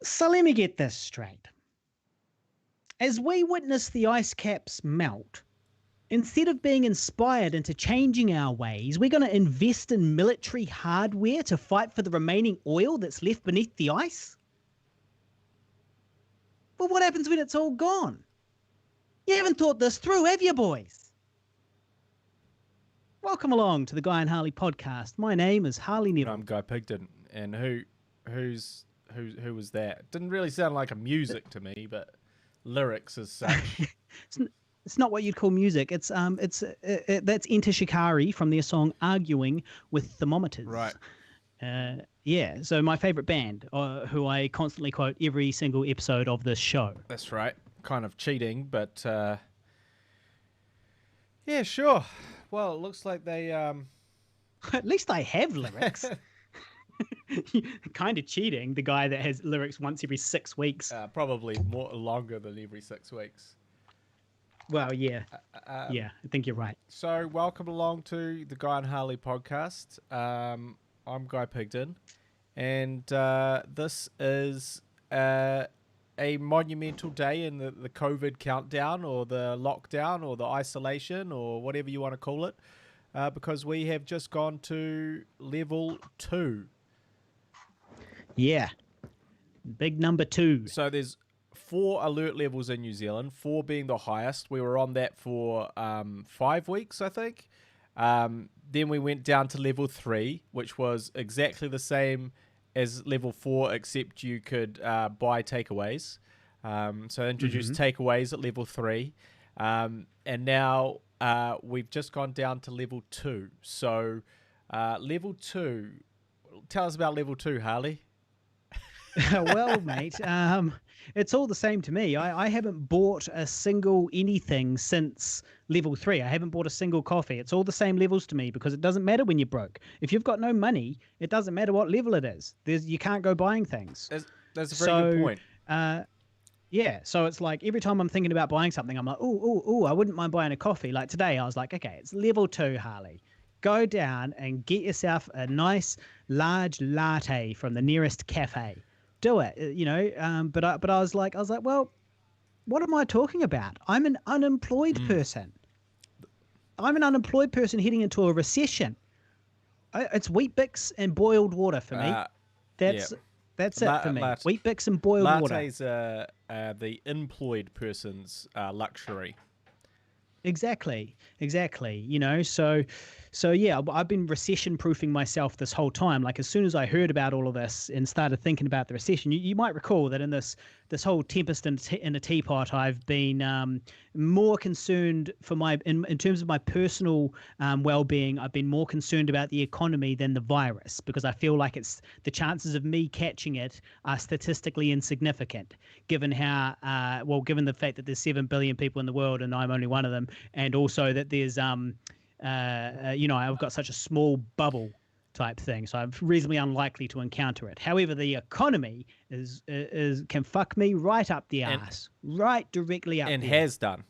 So let me get this straight. As we witness the ice caps melt, instead of being inspired into changing our ways, we're going to invest in military hardware to fight for the remaining oil that's left beneath the ice? Well, what happens when it's all gone? You haven't thought this through, have you, boys? Welcome along to the Guy and Harley podcast. My name is Harley Neville. I'm Guy Pigden, and who was that? Didn't really sound like a music to me, but lyrics as such. It's not what you'd call music. That's Enter Shikari from their song "Arguing with Thermometers." Right. Yeah. So my favorite band, who I constantly quote every single episode of this show. That's right. Kind of cheating, but yeah, sure. Well, it looks like they At least I have lyrics. Kind of cheating. The guy that has lyrics once every 6 weeks. Probably more longer than every 6 weeks. Well, yeah. Yeah, I think you're right. So, welcome along to the Guy and Harley podcast. I'm Guy Pigden, and this is a monumental day in the COVID countdown, or the lockdown, or the isolation, or whatever you want to call it, because we have just gone to level 2. Yeah. Big number 2. So there's 4 alert levels in New Zealand, 4 being the highest. We were on that for 5 weeks, I think. Then we went down to level 3, which was exactly the same as level 4, except you could buy takeaways. So introduced takeaways at level 3. And now we've just gone down to level 2. So level 2, tell us about level 2, Harley. Well, mate, it's all the same to me. I haven't bought a single anything since level 3. I haven't bought a single coffee. It's all the same levels to me because it doesn't matter when you're broke. If you've got no money, it doesn't matter what level it is. You can't go buying things. That's a very good point. Yeah, so it's like every time I'm thinking about buying something, I'm like, ooh, I wouldn't mind buying a coffee. Like today, I was like, okay, it's level 2, Harley. Go down and get yourself a nice large latte from the nearest cafe. Do it, but I was like, well, what am I talking about? I'm an unemployed person. I'm an unemployed person heading into a recession. It's Wheat Bix and boiled water for me. That's it for me. Wheat Bix and boiled water. Lattes are the employed person's luxury. Exactly. So yeah, I've been recession proofing myself this whole time. Like as soon as I heard about all of this and started thinking about the recession, you might recall that in this whole tempest in a teapot, I've been more concerned for in terms of my personal well-being. I've been more concerned about the economy than the virus because I feel like the chances of me catching it are statistically insignificant, given given the fact that there's 7 billion people in the world and I'm only one of them, and also that there's I've got such a small bubble type thing, so I'm reasonably unlikely to encounter it. However, the economy can fuck me right up the ass, right directly up and there. has done.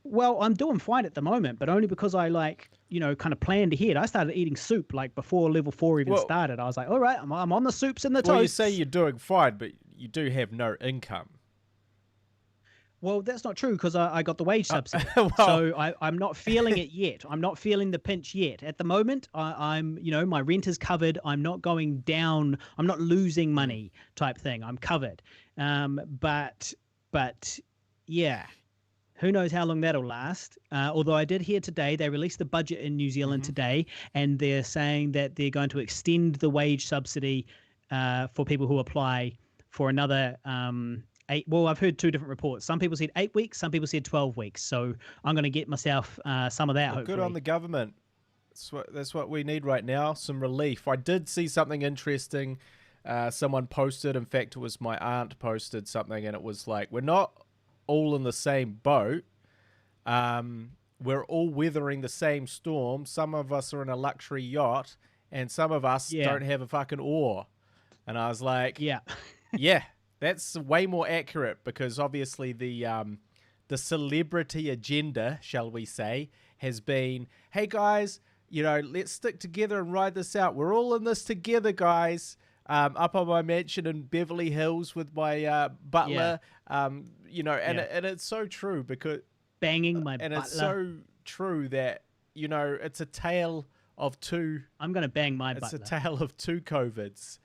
Well, I'm doing fine at the moment, but only because I kind of planned ahead. I started eating soup like before level 4 even started. I was like, all right, I'm on the soups and the toasts. Well, you say you're doing fine, but you do have no income. Well, that's not true because I got the wage subsidy. So I'm not feeling it yet. I'm not feeling the pinch yet. At the moment, I'm my rent is covered. I'm not going down. I'm not losing money type thing. I'm covered. But yeah, who knows how long that'll last. Although I did hear today, they released the budget in New Zealand today, and they're saying that they're going to extend the wage subsidy for people who apply for another 8. Well, I've heard 2 different reports. Some people said 8 weeks, some people said 12 weeks. So I'm going to get myself some of that, hopefully. Good on the government. That's what we need right now, some relief. I did see something interesting. Someone posted, in fact, it was my aunt posted something, and it was like, we're not all in the same boat. We're all weathering the same storm. Some of us are in a luxury yacht, and some of us don't have a fucking oar. And I was like, yeah. That's way more accurate because obviously the celebrity agenda, shall we say, has been, hey guys, let's stick together and ride this out. We're all in this together, guys. up on my mansion in Beverly Hills with my butler. You know, and it's so true because banging my and butler. it's so true that, you know, it's a tale of two. I'm gonna bang my It's butler. a tale of two COVIDs.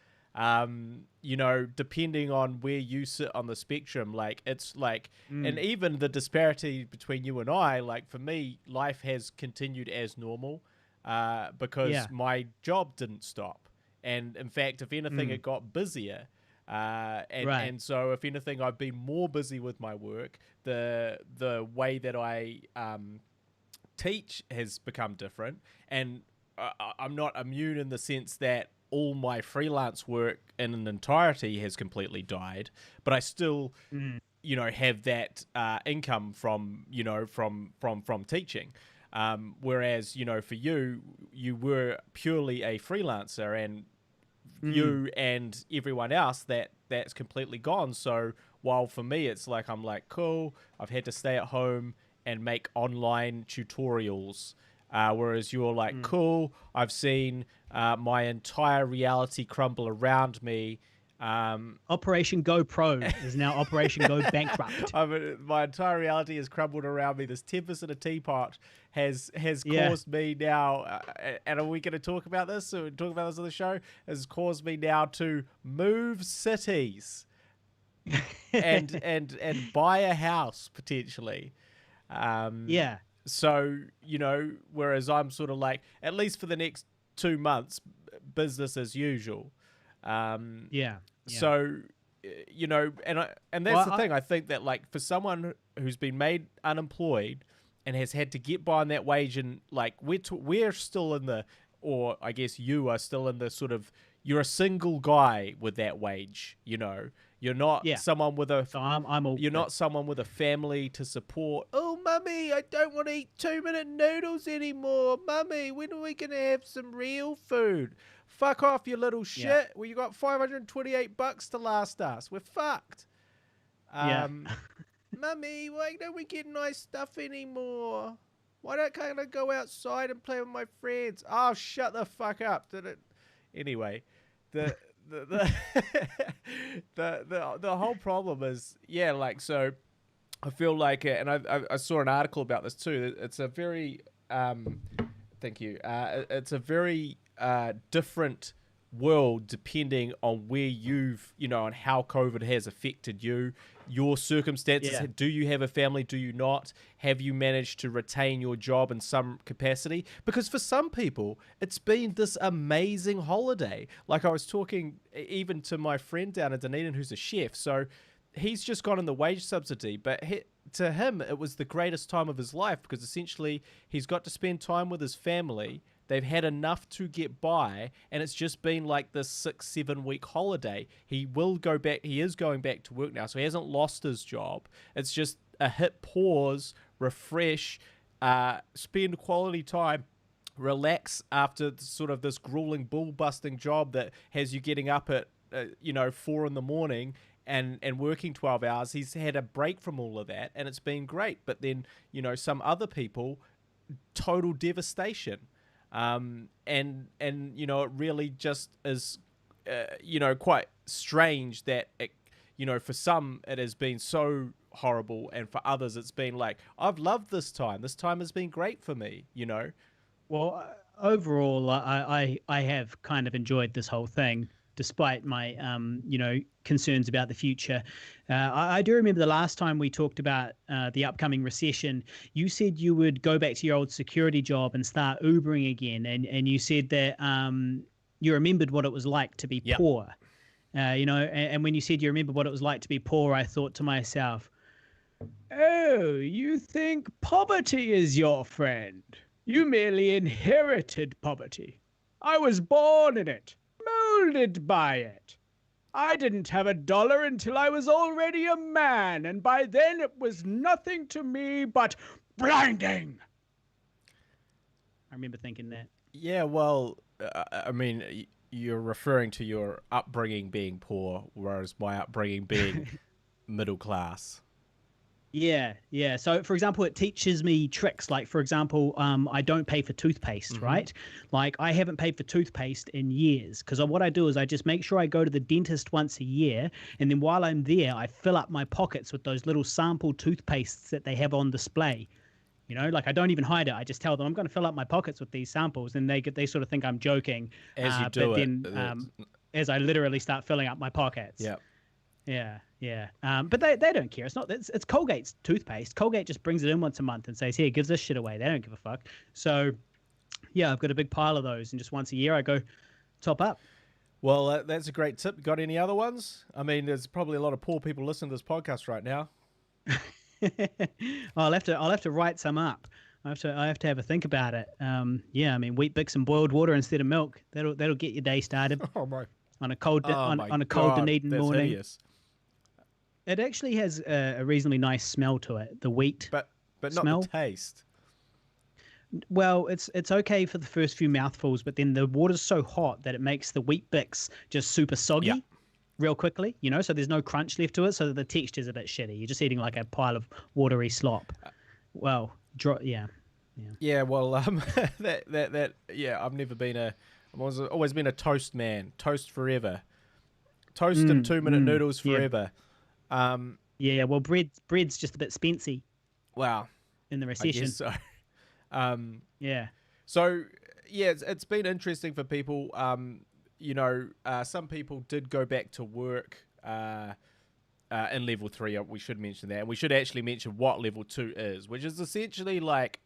You know, depending on where you sit on the spectrum, like it's like, and even the disparity between you and I, like for me, life has continued as normal, because my job didn't stop. And in fact, if anything, it got busier. And so if anything, I've been more busy with my work. The way that I teach has become different, and I'm not immune in the sense that all my freelance work in an entirety has completely died, but I still, you know, have that income from, you know, from teaching. Whereas, you know, for you, you were purely a freelancer, and you and everyone else that's completely gone. So while for me it's like, I'm like, cool, I've had to stay at home and make online tutorials, whereas you're like, cool, I've seen my entire reality crumble around me. Operation Go Pro is now Operation Go Bankrupt. I mean, my entire reality has crumbled around me. This tempest in a teapot has caused me now, and are we going to talk about this? So talk about this on the show. Has caused me now to move cities, and buy a house potentially. So, you know, whereas I'm sort of like, at least for the next 2 months, business as usual. So, you know, and that's the thing. I think that, like, for someone who's been made unemployed and has had to get by on that wage, and like we're still in the, or I guess you are still in the sort of, you're a single guy with that wage, you know. You're not someone with a. So I'm all. You're not someone with a family to support. Oh, mummy, I don't want to eat 2-minute noodles anymore. Mummy, when are we gonna have some real food? Fuck off, you little shit. Well, you got $528 to last us. We're fucked. Mummy, why don't we get nice stuff anymore? Why can't I go outside and play with my friends? Oh, shut the fuck up. Did it? Anyway, the the whole problem is, like, so I feel like, and I saw an article about this too. It's a very thank you. It's a very different world depending on where on how COVID has affected you, your circumstances. Do you have a family? Do you not? Have you managed to retain your job in some capacity? Because for some people, it's been this amazing holiday. Like, I was talking even to my friend down in Dunedin who's a chef. So he's just gone on the wage subsidy, but to him, it was the greatest time of his life, because essentially he's got to spend time with his family. They've had enough to get by, and it's just been like this 6-7 week holiday. He will go back. He is going back to work now, so he hasn't lost his job. It's just a hit pause, refresh, spend quality time, relax after sort of this grueling bull-busting job that has you getting up at 4 a.m. and working 12 hours. He's had a break from all of that, and it's been great. But then, some other people, total devastation. And it really just is, quite strange that, for some it has been so horrible, and for others it's been like, I've loved this time. This time has been great for me, Well, overall, I have kind of enjoyed this whole thing, despite my, concerns about the future. I do remember the last time we talked about the upcoming recession, you said you would go back to your old security job and start Ubering again. And you said that you remembered what it was like to be poor. And when you said you remember what it was like to be poor, I thought to myself, oh, you think poverty is your friend? You merely inherited poverty. I was born in it, molded by it. I didn't have $1 until I was already a man, and by then it was nothing to me but blinding. I remember thinking that. Yeah, well, I mean, you're referring to your upbringing being poor, whereas my upbringing being middle class. Yeah. So, for example, it teaches me tricks. Like, for example, I don't pay for toothpaste, right? Like, I haven't paid for toothpaste in years because what I do is I just make sure I go to the dentist once a year, and then while I'm there, I fill up my pockets with those little sample toothpastes that they have on display. Like I don't even hide it. I just tell them I'm going to fill up my pockets with these samples, and they sort of think I'm joking. As you But do it. then, as I literally start filling up my pockets. Yeah. Yeah. But they don't care. It's Colgate's toothpaste. Colgate just brings it in once a month and says, "Here, gives this shit away." They don't give a fuck. So, yeah, I've got a big pile of those, and just once a year I go top up. Well, that's a great tip. Got any other ones? I mean, there's probably a lot of poor people listening to this podcast right now. I'll have to write some up. I have to have a think about it. Yeah, I mean, Wheat Bix and boiled water instead of milk. That'll get your day started. Oh my! On a cold on a cold Dunedin morning. Hideous. It actually has a reasonably nice smell to it. The wheat, but smell. Not the taste. Well, it's okay for the first few mouthfuls, but then the water's so hot that it makes the Wheat Bix just super soggy real quickly, so there's no crunch left to it, so the texture's a bit shitty. You're just eating like a pile of watery slop. Well, yeah. Yeah, well, I've never been I've always been a toast man. Toast forever. Toast and 2-minute noodles forever. Yeah, well, bread's just a bit spency. Wow. In the recession. I guess so. Yeah. So, yeah, it's been interesting for people. Some people did go back to work in level 3. We should mention that. And we should actually mention what level 2 is, which is essentially like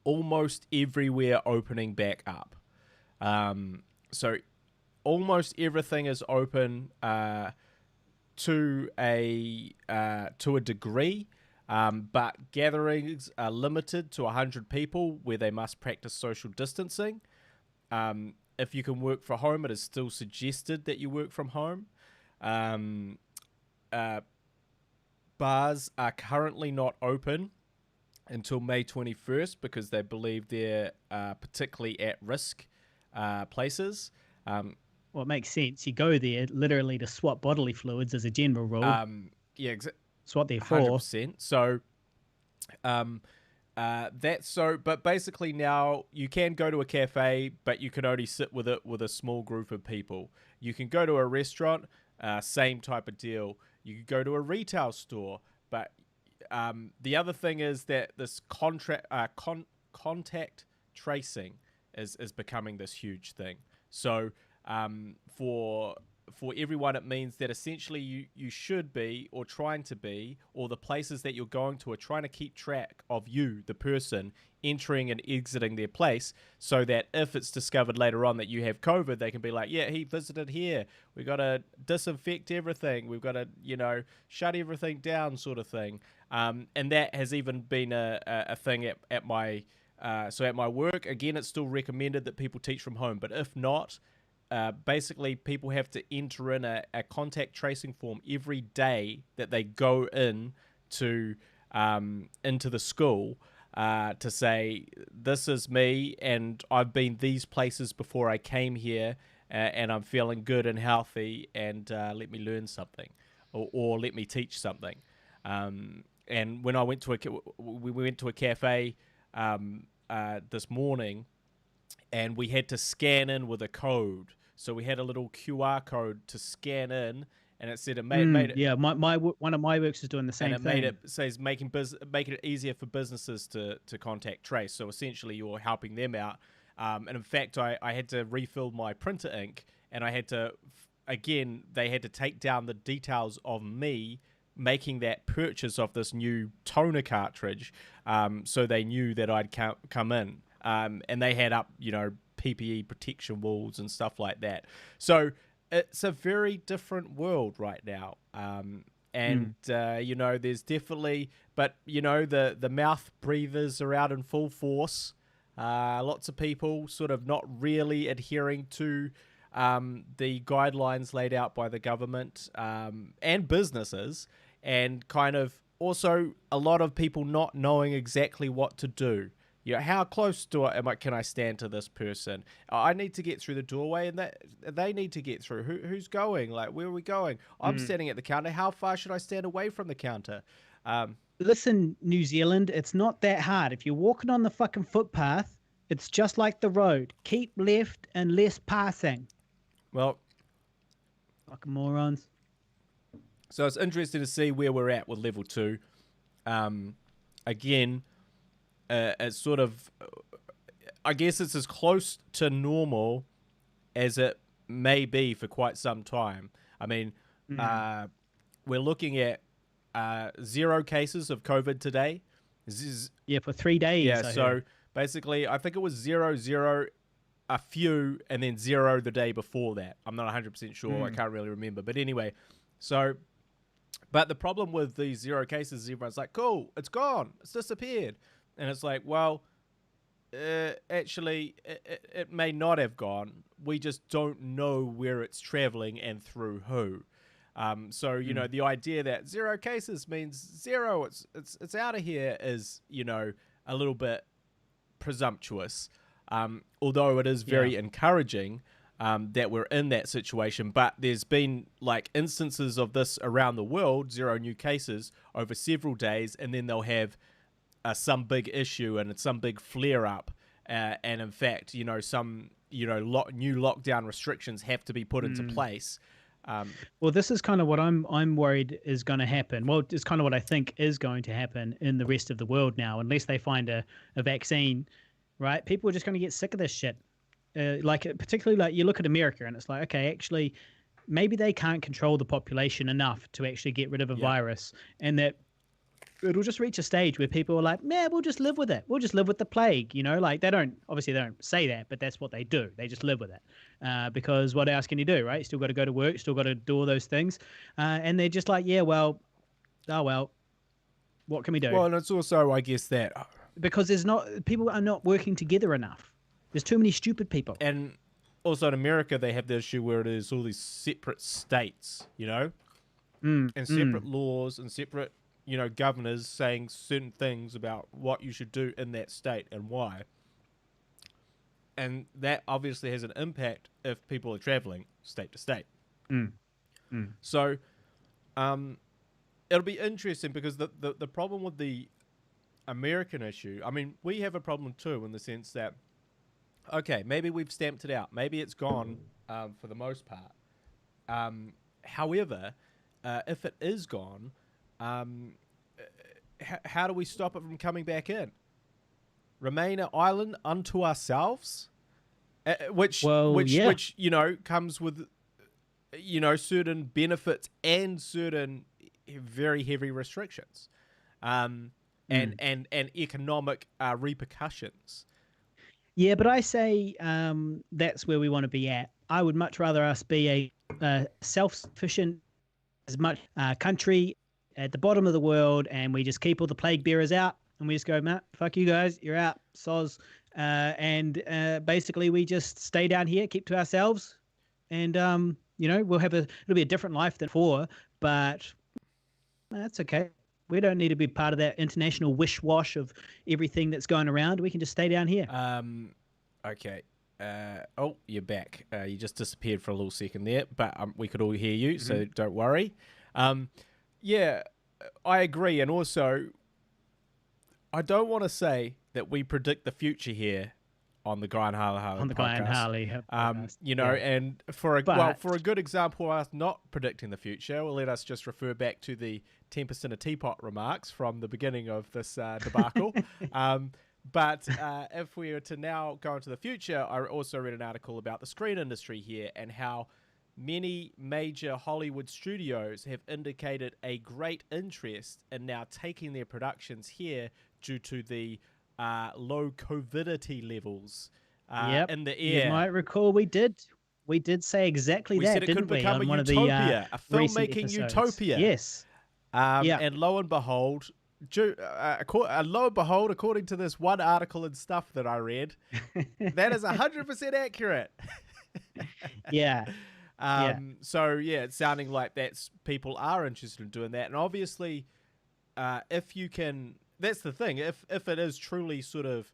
almost everywhere opening back up. So almost everything is open to a degree. But gatherings are limited to 100 people where they must practice social distancing. If you can work from home, it is still suggested that you work from home. Bars are currently not open until May 21st because they believe they're particularly at-risk places. Well, it makes sense. You go there literally to swap bodily fluids as a general rule. That's what they're for. 100%. So, but basically now you can go to a cafe, but you can only sit with a small group of people. You can go to a restaurant, same type of deal. You can go to a retail store, but the other thing is that this contact tracing is becoming this huge thing. So, for everyone, it means that essentially you should be, or trying to be, or the places that you're going to are trying to keep track of you, the person, entering and exiting their place, so that if it's discovered later on that you have COVID, they can be like, yeah, he visited here. We got to disinfect everything. We've got to, shut everything down, sort of thing. And that has even been a thing at my work. Again, it's still recommended that people teach from home, but if not, basically people have to enter in a contact tracing form every day that they go into the school to say, this is me and I've been these places before I came here and I'm feeling good and healthy, and let me learn something or let me teach something. And when I went to we went to a cafe this morning, and we had to scan in with a code. So we had a little QR code to scan in, and it said it made it. Yeah, one of my works is doing the same and it thing. Made it says making it easier for businesses to contact trace. So essentially, you're helping them out. And in fact, I had to refill my printer ink, and I had to they had to take down the details of me making that purchase of this new toner cartridge, so they knew that I'd come in. And they had up, PPE protection walls and stuff like that. So it's a very different world right now. There's definitely, but the mouth breathers are out in full force. Lots of people sort of not really adhering to the guidelines laid out by the government and businesses, and kind of also a lot of people not knowing exactly what to do. How close can I stand to this person? I need to get through the doorway, and they need to get through. Who's going? Like, where are we going? I'm standing at the counter. How far should I stand away from the counter? Listen, New Zealand, it's not that hard. If you're walking on the fucking footpath, it's just like the road. Keep left and less passing. Well, Fucking morons. so it's interesting to see where we're at with level 2. Again, it's sort of, I guess it's as close to normal as it may be for quite some time. I mean, we're looking at 0 cases of COVID today. Yeah, for 3 days. Yeah, I so heard. basically, I think it was 0, 0, a few, and then 0 the day before that. I'm not 100% sure. I can't really remember. But anyway, so, but the problem with these 0 cases is everyone's like, cool, it's gone. It's disappeared. And it's like, well, actually, it may not have gone. We just don't know where it's traveling and through who. So, you know, the idea that 0 cases means 0, it's out of here is, you know, a little bit presumptuous. Although it is very encouraging that we're in that situation. But there's been like instances of this around the world, 0 new cases over several days, and then they'll have some big issue and some big flare up. And in fact, you know, some, you know, new lockdown restrictions have to be put into place. Well, this is kind of what I'm worried is going to happen. Well, it's kind of what I think is going to happen in the rest of the world now, unless they find a vaccine, right? People are just going to get sick of this shit. Like particularly like you look at America and it's like, okay, actually, maybe they can't control the population enough to actually get rid of a virus, and that it'll just reach a stage where people are like, man, we'll just live with it. We'll just live with the plague, you know? Like they don't say that, but that's what they do. They just live with it because what else can you do, right? You still got to go to work, still got to do all those things. And they're just like, yeah, well, oh, well, what can we do? Well, and it's also, I guess, that... Because people are not working together enough. There's too many stupid people. And also in America, they have the issue where it is all these separate states, you know? And separate laws and separate, you know, governors saying certain things about what you should do in that state and why. And that obviously has an impact if people are traveling state to state. So it'll be interesting because the problem with the American issue, I mean, we have a problem too in the sense that, okay, maybe we've stamped it out. Maybe it's gone for the most part. However, if it is gone, how do we stop it from coming back in? Remain an island unto ourselves, which you know comes with, you know, certain benefits and certain very heavy restrictions, and economic repercussions. Yeah, but I say that's where we want to be at. I would much rather us be a self-sufficient as much country at the bottom of the world, and we just keep all the plague bearers out, and we just go, Matt, fuck you guys, you're out, soz. And basically we just stay down here, keep to ourselves, and you know, it'll be a different life than before, but that's okay. We don't need to be part of that international wish-wash of everything that's going around. We can just stay down here. Okay. Oh, you're back. You just disappeared for a little second there, but we could all hear you, so don't worry. Yeah, I agree. And also, I don't want to say that we predict the future here on the Guy and Harley on the Guy and Harley podcast. You know, and for a good example of us not predicting the future, well, let us just refer back to the Tempest in a Teapot remarks from the beginning of this debacle. But if we were to now go into the future, I also read an article about the screen industry here and how many major Hollywood studios have indicated a great interest in now taking their productions here due to the low COVIDity levels in the air. You might recall we did say exactly that, said it didn't could we? become a utopia, a filmmaking utopia. Yes. And lo and behold, according to this one article and stuff that I read, that is 100% accurate. Yeah. So yeah, it's sounding like people are interested in doing that, and obviously, if you can, that's the thing. If it is truly sort of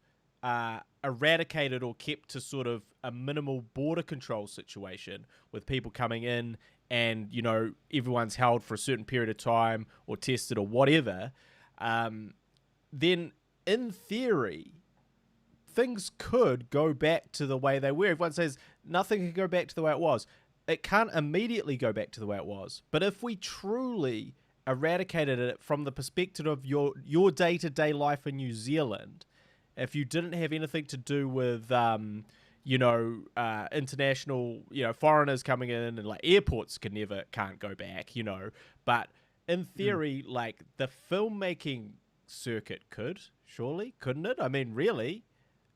eradicated or kept to sort of a minimal border control situation with people coming in, and you know everyone's held for a certain period of time or tested or whatever, then in theory, things could go back to the way they were. Everyone says nothing can go back to the way it was. It can't immediately go back to the way it was. But if we truly eradicated it from the perspective of your day-to-day life in New Zealand, if you didn't have anything to do with international, foreigners coming in, and like airports can't go back, but in theory, like the filmmaking circuit could, surely, couldn't it? I mean, really?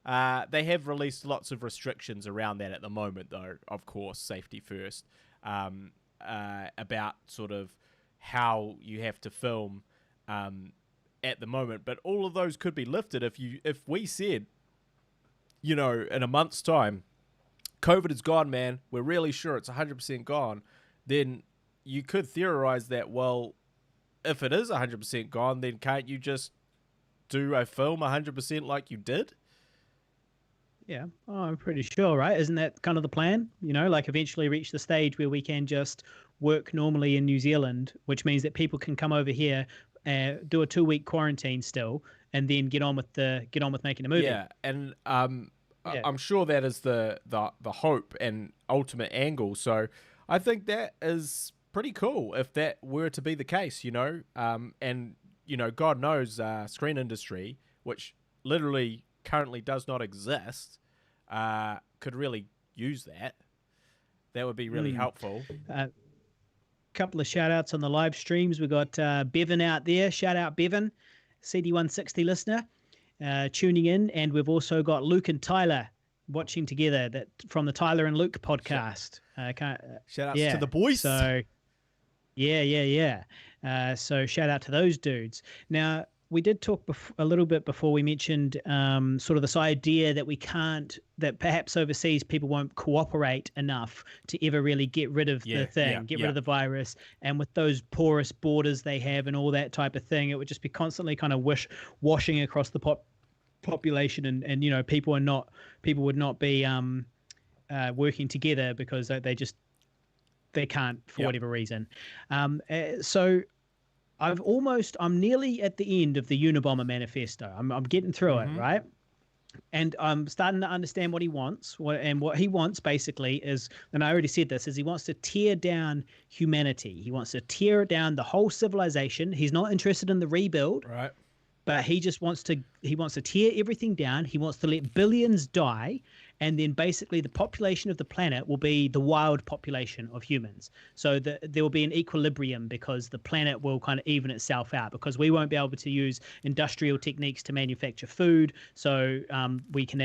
They have released lots of restrictions around that at the moment, though, of course, safety first, about sort of how you have to film at the moment. But all of those could be lifted if we said, in a month's time, COVID is gone, man, we're really sure it's 100% gone, then you could theorize that, well, if it is 100% gone, then can't you just do a film 100% like you did? Yeah, I'm pretty sure, right? Isn't that kind of the plan? Like eventually reach the stage where we can just work normally in New Zealand, which means that people can come over here, do a 2-week quarantine still, and then get on with making a movie. Yeah, and I'm sure that is the hope and ultimate angle. So I think that is pretty cool if that were to be the case, and God knows, screen industry, which literally currently does not exist, could really use that. That would be really helpful. Couple of shout outs on the live streams. We got Bevan out there. Shout out Bevan, CD160 listener, tuning in, and we've also got Luke and Tyler watching together, that from the Tyler and Luke podcast. Shout outs to the boys. So so shout out to those dudes. Now, we did talk a little bit before, we mentioned sort of this idea that perhaps overseas people won't cooperate enough to ever really get rid of the thing, rid of the virus. And with those porous borders they have and all that type of thing, it would just be constantly kind of washing across the population, and people would not be working together because they can't for whatever reason. So I'm nearly at the end of the Unabomber Manifesto. I'm getting through it, right? And I'm starting to understand what he wants. What he wants basically is, and I already said this, is he wants to tear down humanity. He wants to tear down the whole civilization. He's not interested in the rebuild. Right. But he just wants to tear everything down. He wants to let billions die, and then basically the population of the planet will be the wild population of humans. So there will be an equilibrium, because the planet will kind of even itself out, because we won't be able to use industrial techniques to manufacture food. So you can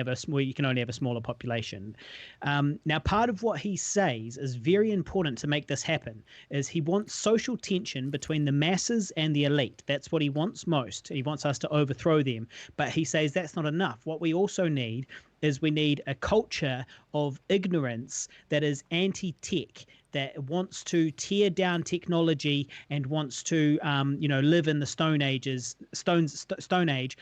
only have a smaller population. Now, part of what he says is very important to make this happen, is he wants social tension between the masses and the elite. That's what he wants most. He wants us to overthrow them. But he says that's not enough. What we also need is we need a culture of ignorance that is anti-tech, that wants to tear down technology and wants to, live in the Stone Age,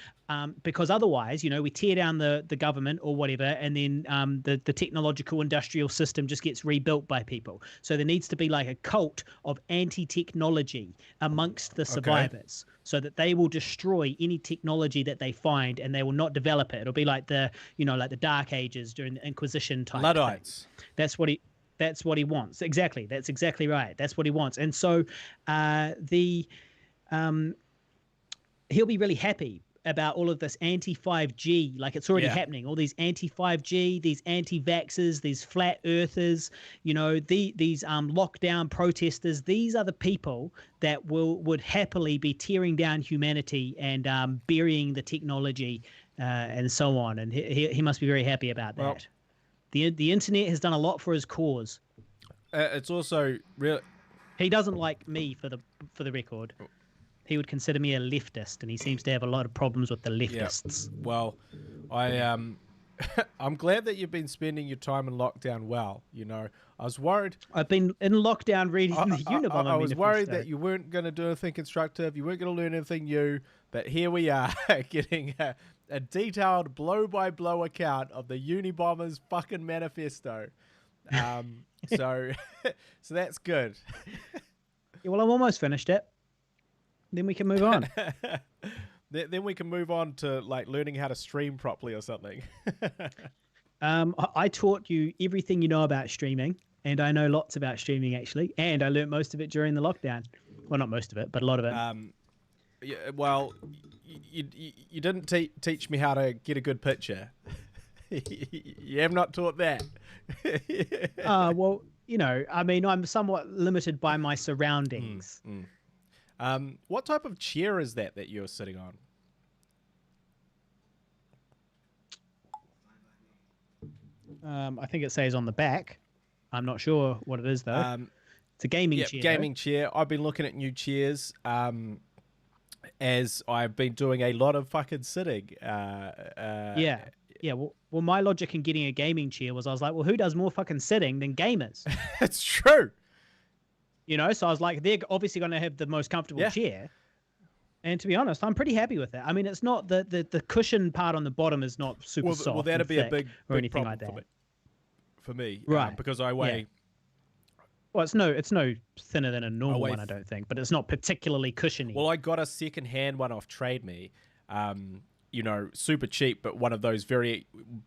because otherwise, we tear down the government or whatever, and then the technological industrial system just gets rebuilt by people. So there needs to be like a cult of anti-technology amongst the survivors, so that they will destroy any technology that they find, and they will not develop it. It'll be like the Dark Ages during the Inquisition type Luddites. That's what he wants. Exactly. That's exactly right. That's what he wants. And so he'll be really happy about all of this anti-5G. Like, it's already happening. All these anti-5G, these anti-vaxxers, these flat earthers, these lockdown protesters. These are the people that would happily be tearing down humanity and burying the technology and so on. And he must be very happy about that. Well, the internet has done a lot for his cause. It's also real. He doesn't like me, for the record. He would consider me a leftist, and he seems to have a lot of problems with the leftists. Yeah. Well, I'm glad that you've been spending your time in lockdown well. I was worried. I've been in lockdown reading the Unabomber Manifesto. I was worried that you weren't going to do anything constructive, you weren't going to learn anything new, but here we are getting a detailed blow-by-blow account of the Unabomber's fucking manifesto. So that's good. Yeah, well, I'm almost finished it. then we can move on. Then we can move on to like learning how to stream properly or something. I taught you everything you know about streaming, and I know lots about streaming actually, and I learned most of it during the lockdown. Well, not most of it, but a lot of it. Yeah, well, you didn't teach me how to get a good picture. You have not taught that. Well, you know, I mean, I'm somewhat limited by my surroundings. What type of chair is that you're sitting on? I think it says on the back. I'm not sure what it is though. It's a gaming chair. Gaming chair. I've been looking at new chairs. As I've been doing a lot of fucking sitting. Yeah. Well, my logic in getting a gaming chair was I was like, well, who does more fucking sitting than gamers? It's true. You know, so I was like, they're obviously going to have the most comfortable chair. And to be honest, I'm pretty happy with it. I mean, it's not the cushion part on the bottom is not super soft. Well, that'd be a big or anything problem like that. For me, right? Because I weigh. Yeah. Well, it's no thinner than a normal one, I don't think, but it's not particularly cushiony. Well, I got a second-hand one off Trade Me, you know, super cheap, but one of those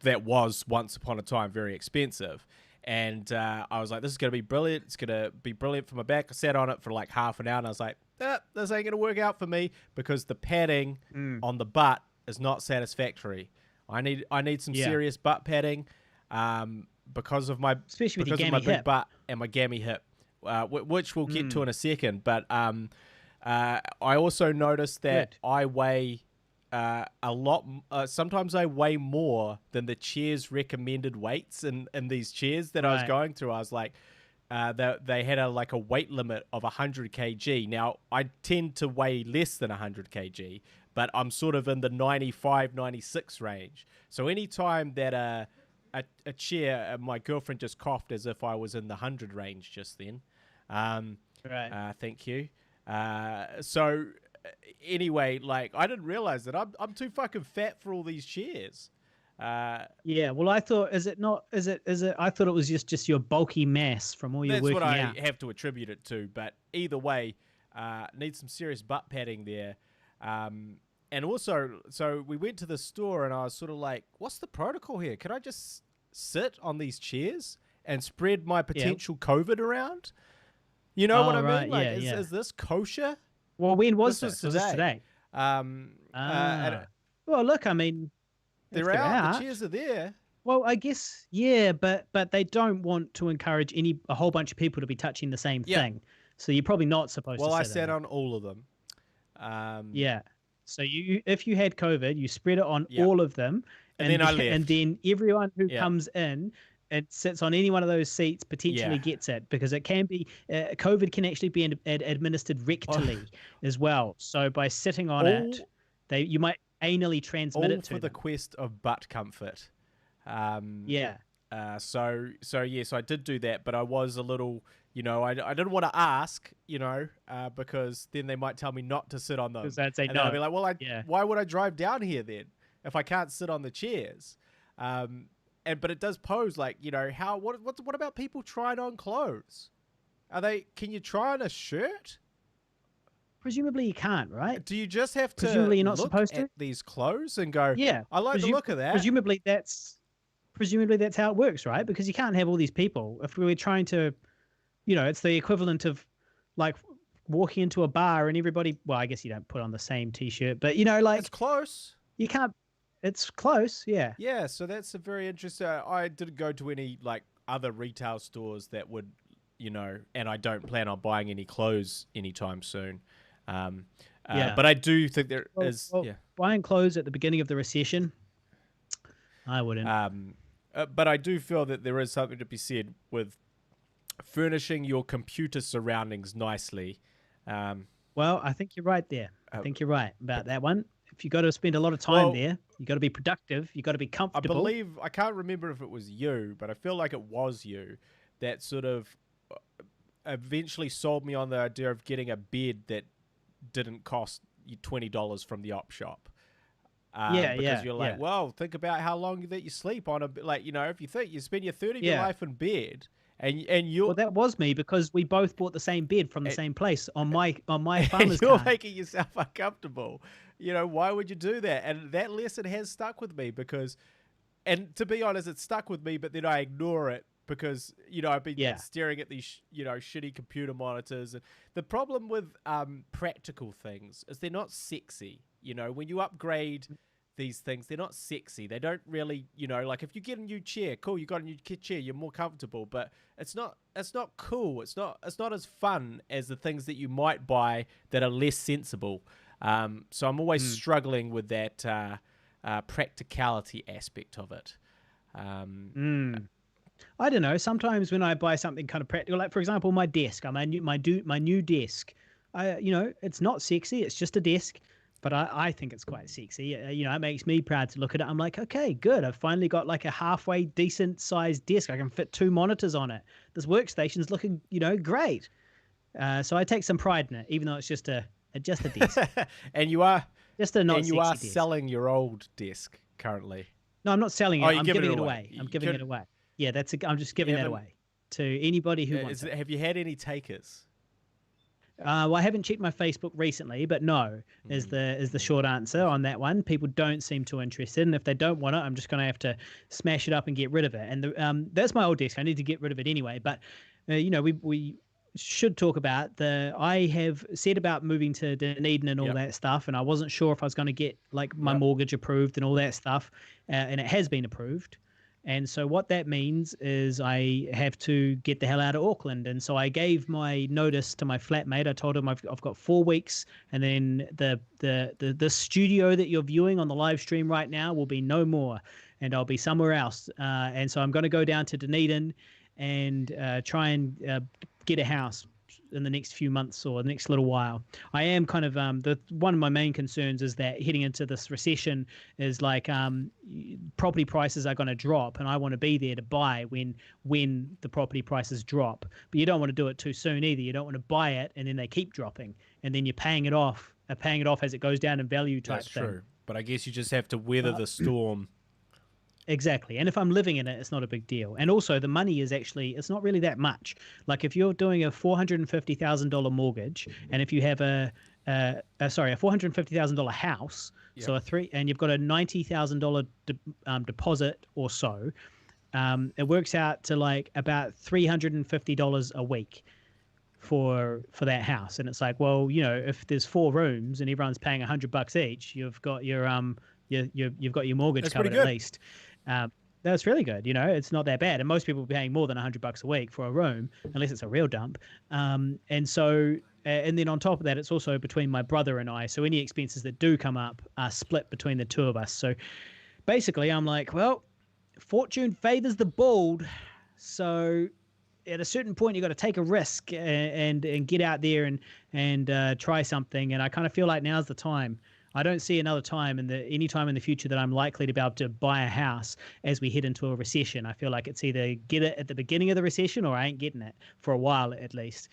that was once upon a time very expensive. And I was like, this is going to be brilliant. It's going to be brilliant for my back. I sat on it for like half an hour, and I was like, this ain't going to work out for me because the padding on the butt is not satisfactory. I need some serious butt padding. Because of my big butt and my gammy hip, which we'll get to in a second. But I also noticed that I weigh a lot. Sometimes I weigh more than the chair's recommended weights in these chairs that I was going through. I was like, they had a weight limit of 100 kg. Now I tend to weigh less than 100 kg, but I'm sort of in the 95, 96 range. So anytime that a chair, my girlfriend just coughed as if I was in the 100 range just then. Thank you. So anyway, like I didn't realize that I'm too fucking fat for all these chairs. Yeah, well, I thought, is it? I thought it was just your bulky mass from all your working out. That's what I have to attribute it to. But either way, need some serious butt padding there. And also, so we went to the store and I was sort of like, what's the protocol here? Can I just sit on these chairs and spread my potential COVID around? You know what I mean? Like, is this kosher? Well, when was this? Was this today? Well, look, I mean, they're out. The chairs are there. Well, I guess, yeah, but they don't want to encourage a whole bunch of people to be touching the same thing. So you're probably not supposed to. Well, I sat on all of them. Yeah. So if you had COVID, you spread it on all of them, and then I left. And then everyone who comes in and sits on any one of those seats potentially gets it, because it can be COVID can actually be administered rectally as well. So by sitting on it, you might anally transmit it to them. For the quest of butt comfort. So yes, I did do that, but I was a little, I didn't want to ask, because then they might tell me not to sit on them. Because I'd say and no. I'd be like, well, why would I drive down here then if I can't sit on the chairs? But it does pose what about people trying on clothes? Can you try on a shirt? Presumably you can't, right? Do you just have to presumably you're not look supposed at to these clothes and go, I like the look of that? Presumably that's how it works, right? Because you can't have all these people. If we were trying to, it's the equivalent of like walking into a bar and everybody, well, I guess you don't put on the same t-shirt, but it's close. You can't, it's close. Yeah. Yeah. So that's a very interesting, I didn't go to any other retail stores that would, and I don't plan on buying any clothes anytime soon. But I do think there is buying clothes at the beginning of the recession, I wouldn't. But I do feel that there is something to be said with furnishing your computer surroundings nicely. Well, I think you're right there. I think you're right about that one. If you got to spend a lot of time there, you got to be productive. You got to be comfortable. I can't remember if it was you, but I feel like it was you that sort of eventually sold me on the idea of getting a bed that didn't cost you $20 from the op shop. Because you're like, well, think about how long that you sleep on if you think you spend your 30 of your life in bed and Well, that was me because we both bought the same bed from the same place on my farmer's you're card. making yourself uncomfortable. Why would you do that? And that lesson has stuck with me because, and to be honest, it stuck with me, but then I ignore it because, I've been staring at these, shitty computer monitors. And the problem with practical things is they're not sexy. When you upgrade these things, they're not sexy. They don't really, like if you get a new chair, cool, you got a new chair, you're more comfortable, but it's not cool. It's not as fun as the things that you might buy that are less sensible. So I'm always struggling with that practicality aspect of it. I don't know. Sometimes when I buy something kind of practical, like for example, my desk, my new desk, it's not sexy. It's just a desk, but I think it's quite sexy. It makes me proud to look at it. I'm like, okay, good. I've finally got like a halfway decent sized desk. I can fit 2 monitors on it. This workstation's looking, great. So I take some pride in it, even though it's just a desk. And you are just a not and you sexy are desk. Selling your old desk currently. No, I'm not selling it. Oh, I'm giving it away. I'm giving it away. Yeah, I'm just giving that away to anybody who wants it. Have you had any takers? Well, I haven't checked my Facebook recently, but no is the short answer on that one. People don't seem too interested, and if they don't want it, I'm just going to have to smash it up and get rid of it. And that's my old desk. I need to get rid of it anyway. But we should talk about I have said about moving to Dunedin and all that stuff, and I wasn't sure if I was going to get like my mortgage approved and all that stuff, and it has been approved. And so what that means is I have to get the hell out of Auckland. And so I gave my notice to my flatmate. I told him I've got 4 weeks, and then the studio that you're viewing on the live stream right now will be no more, and I'll be somewhere else. And so I'm going to go down to Dunedin and try and get a house in the next few months or the next little while. I am kind of one of my main concerns is that heading into this recession is like property prices are going to drop, and I want to be there to buy when the property prices drop. But you don't want to do it too soon either. You don't want to buy it and then they keep dropping, and then you're paying it off as it goes down in value type thing. That's true. But I guess you just have to weather the storm. Exactly. And if I'm living in it, it's not a big deal. And also the money is it's not really that much. Like if you're doing a $450,000 mortgage, and if you have a $450,000 house, and you've got a $90,000 deposit or so, it works out to like about $350 a week for that house. And it's like, well, if there's 4 rooms and everyone's paying $100 each, you've got your you've got your mortgage covered at least. That's really good. It's not that bad. And most people are paying more than $100 a week for a room, unless it's a real dump. And then on top of that, it's also between my brother and I. So any expenses that do come up are split between the 2 of us. So basically I'm like, well, fortune favors the bold. So at a certain point, you've got to take a risk and get out there and try something. And I kind of feel like now's the time. I don't see another time any time in the future that I'm likely to be able to buy a house as we head into a recession. I feel like it's either get it at the beginning of the recession or I ain't getting it for a while at least.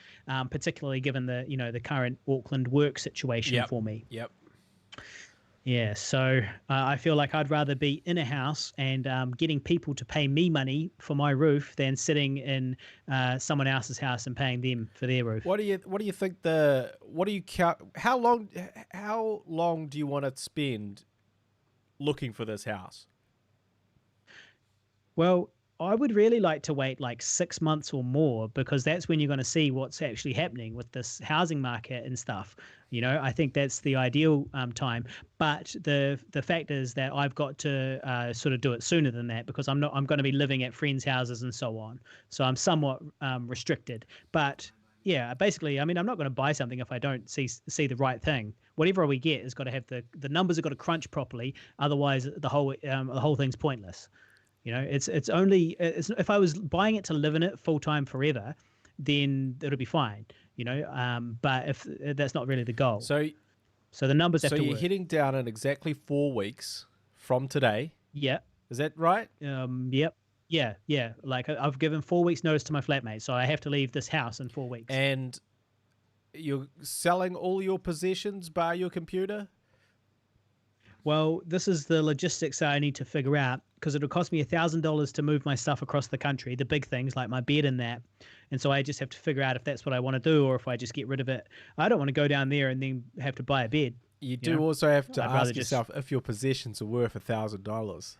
Particularly given the current Auckland work situation for me. Yep. Yeah, so I feel like I'd rather be in a house and getting people to pay me money for my roof than sitting in someone else's house and paying them for their roof. What do you think how long do you want to spend looking for this house? Well, I would really like to wait like 6 months or more, because that's when you're going to see what's actually happening with this housing market and stuff. I think that's the ideal time. But the fact is that I've got to sort of do it sooner than that, because I'm going to be living at friends' houses and so on. So I'm somewhat restricted. But yeah, basically, I mean, I'm not going to buy something if I don't see the right thing. Whatever we get has got to have the numbers have got to crunch properly. Otherwise, the whole thing's pointless. It's if I was buying it to live in it full time forever, then it'll be fine. But if that's not really the goal, so the numbers have to work. So you're heading down in exactly 4 weeks from today. Yeah, is that right? Yep. Yeah. Like I've given 4 weeks notice to my flatmate, so I have to leave this house in 4 weeks. And you're selling all your possessions bar your computer? Well, this is the logistics that I need to figure out. because it'll cost me $1,000 to move my stuff across the country, the big things like my bed and that. And so I just have to figure out if that's what I want to do or if I just get rid of it. I don't want to go down there and then have to buy a bed. You do also have to I'd rather ask yourself if your possessions are worth $1,000.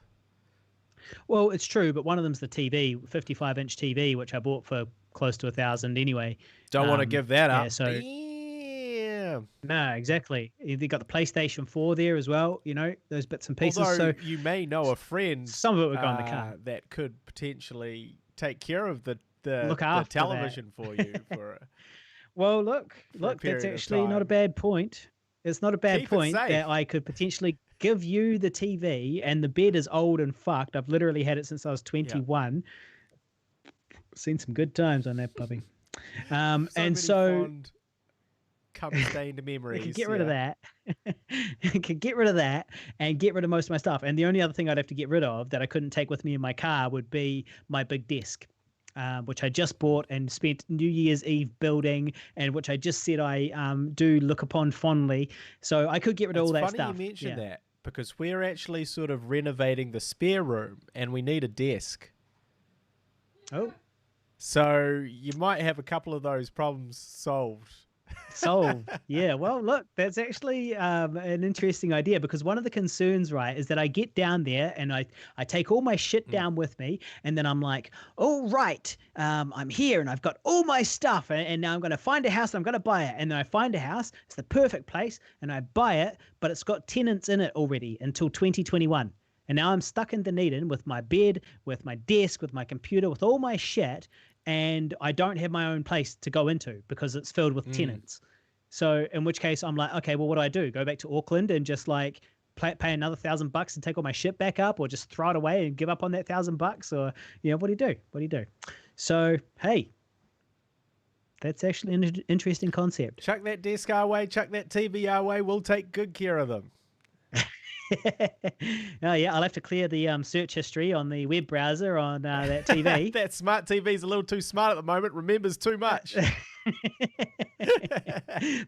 Well, it's true, but one of them's the TV, 55-inch TV, which I bought for close to $1,000 anyway. Don't want to give that up. So Damn. No, exactly. They got the PlayStation 4 there as well. Those bits and pieces. Although so you may know a friend, some of it would go in the car that could potentially take care of the television for you for. Well, look, that's actually not a bad point. It's not a bad point that I could potentially give you the TV, and the bed is old and fucked. I've literally had it since I was 21. Seen some good times on that puppy. And so cum-stained memories. I could get rid of that. I could get rid of that and get rid of most of my stuff. And the only other thing I'd have to get rid of that I couldn't take with me in my car would be my big desk. Which I just bought and spent New Year's Eve building, and which I just said I do look upon fondly. So I could get rid of all that stuff. It's funny you mention that, because we're actually sort of renovating the spare room, and we need a desk. Oh. So you might have a couple of those problems solved. Yeah. Well, look, that's actually an interesting idea, because one of the concerns, right, is that I get down there and I take all my shit down with me, and then I'm like, oh, right, I'm here and I've got all my stuff, and now I'm going to find a house and I'm going to buy it. And then I find a house, it's the perfect place, and I buy it, but it's got tenants in it already until 2021. And now I'm stuck in Dunedin with my bed, with my desk, with my computer, with all my shit, and I don't have my own place to go into because it's filled with tenants. So in which case I'm like, okay, well, what do? Go back to Auckland and just like pay another $1,000 and take all my shit back up, or just throw it away and give up on that $1,000, or what do you do? So hey, that's actually an interesting concept. Chuck that desk our way, chuck that TV our way. We'll take good care of them. Oh yeah, I'll have to clear the search history on the web browser on that TV. That smart TV's a little too smart at the moment. Remembers too much.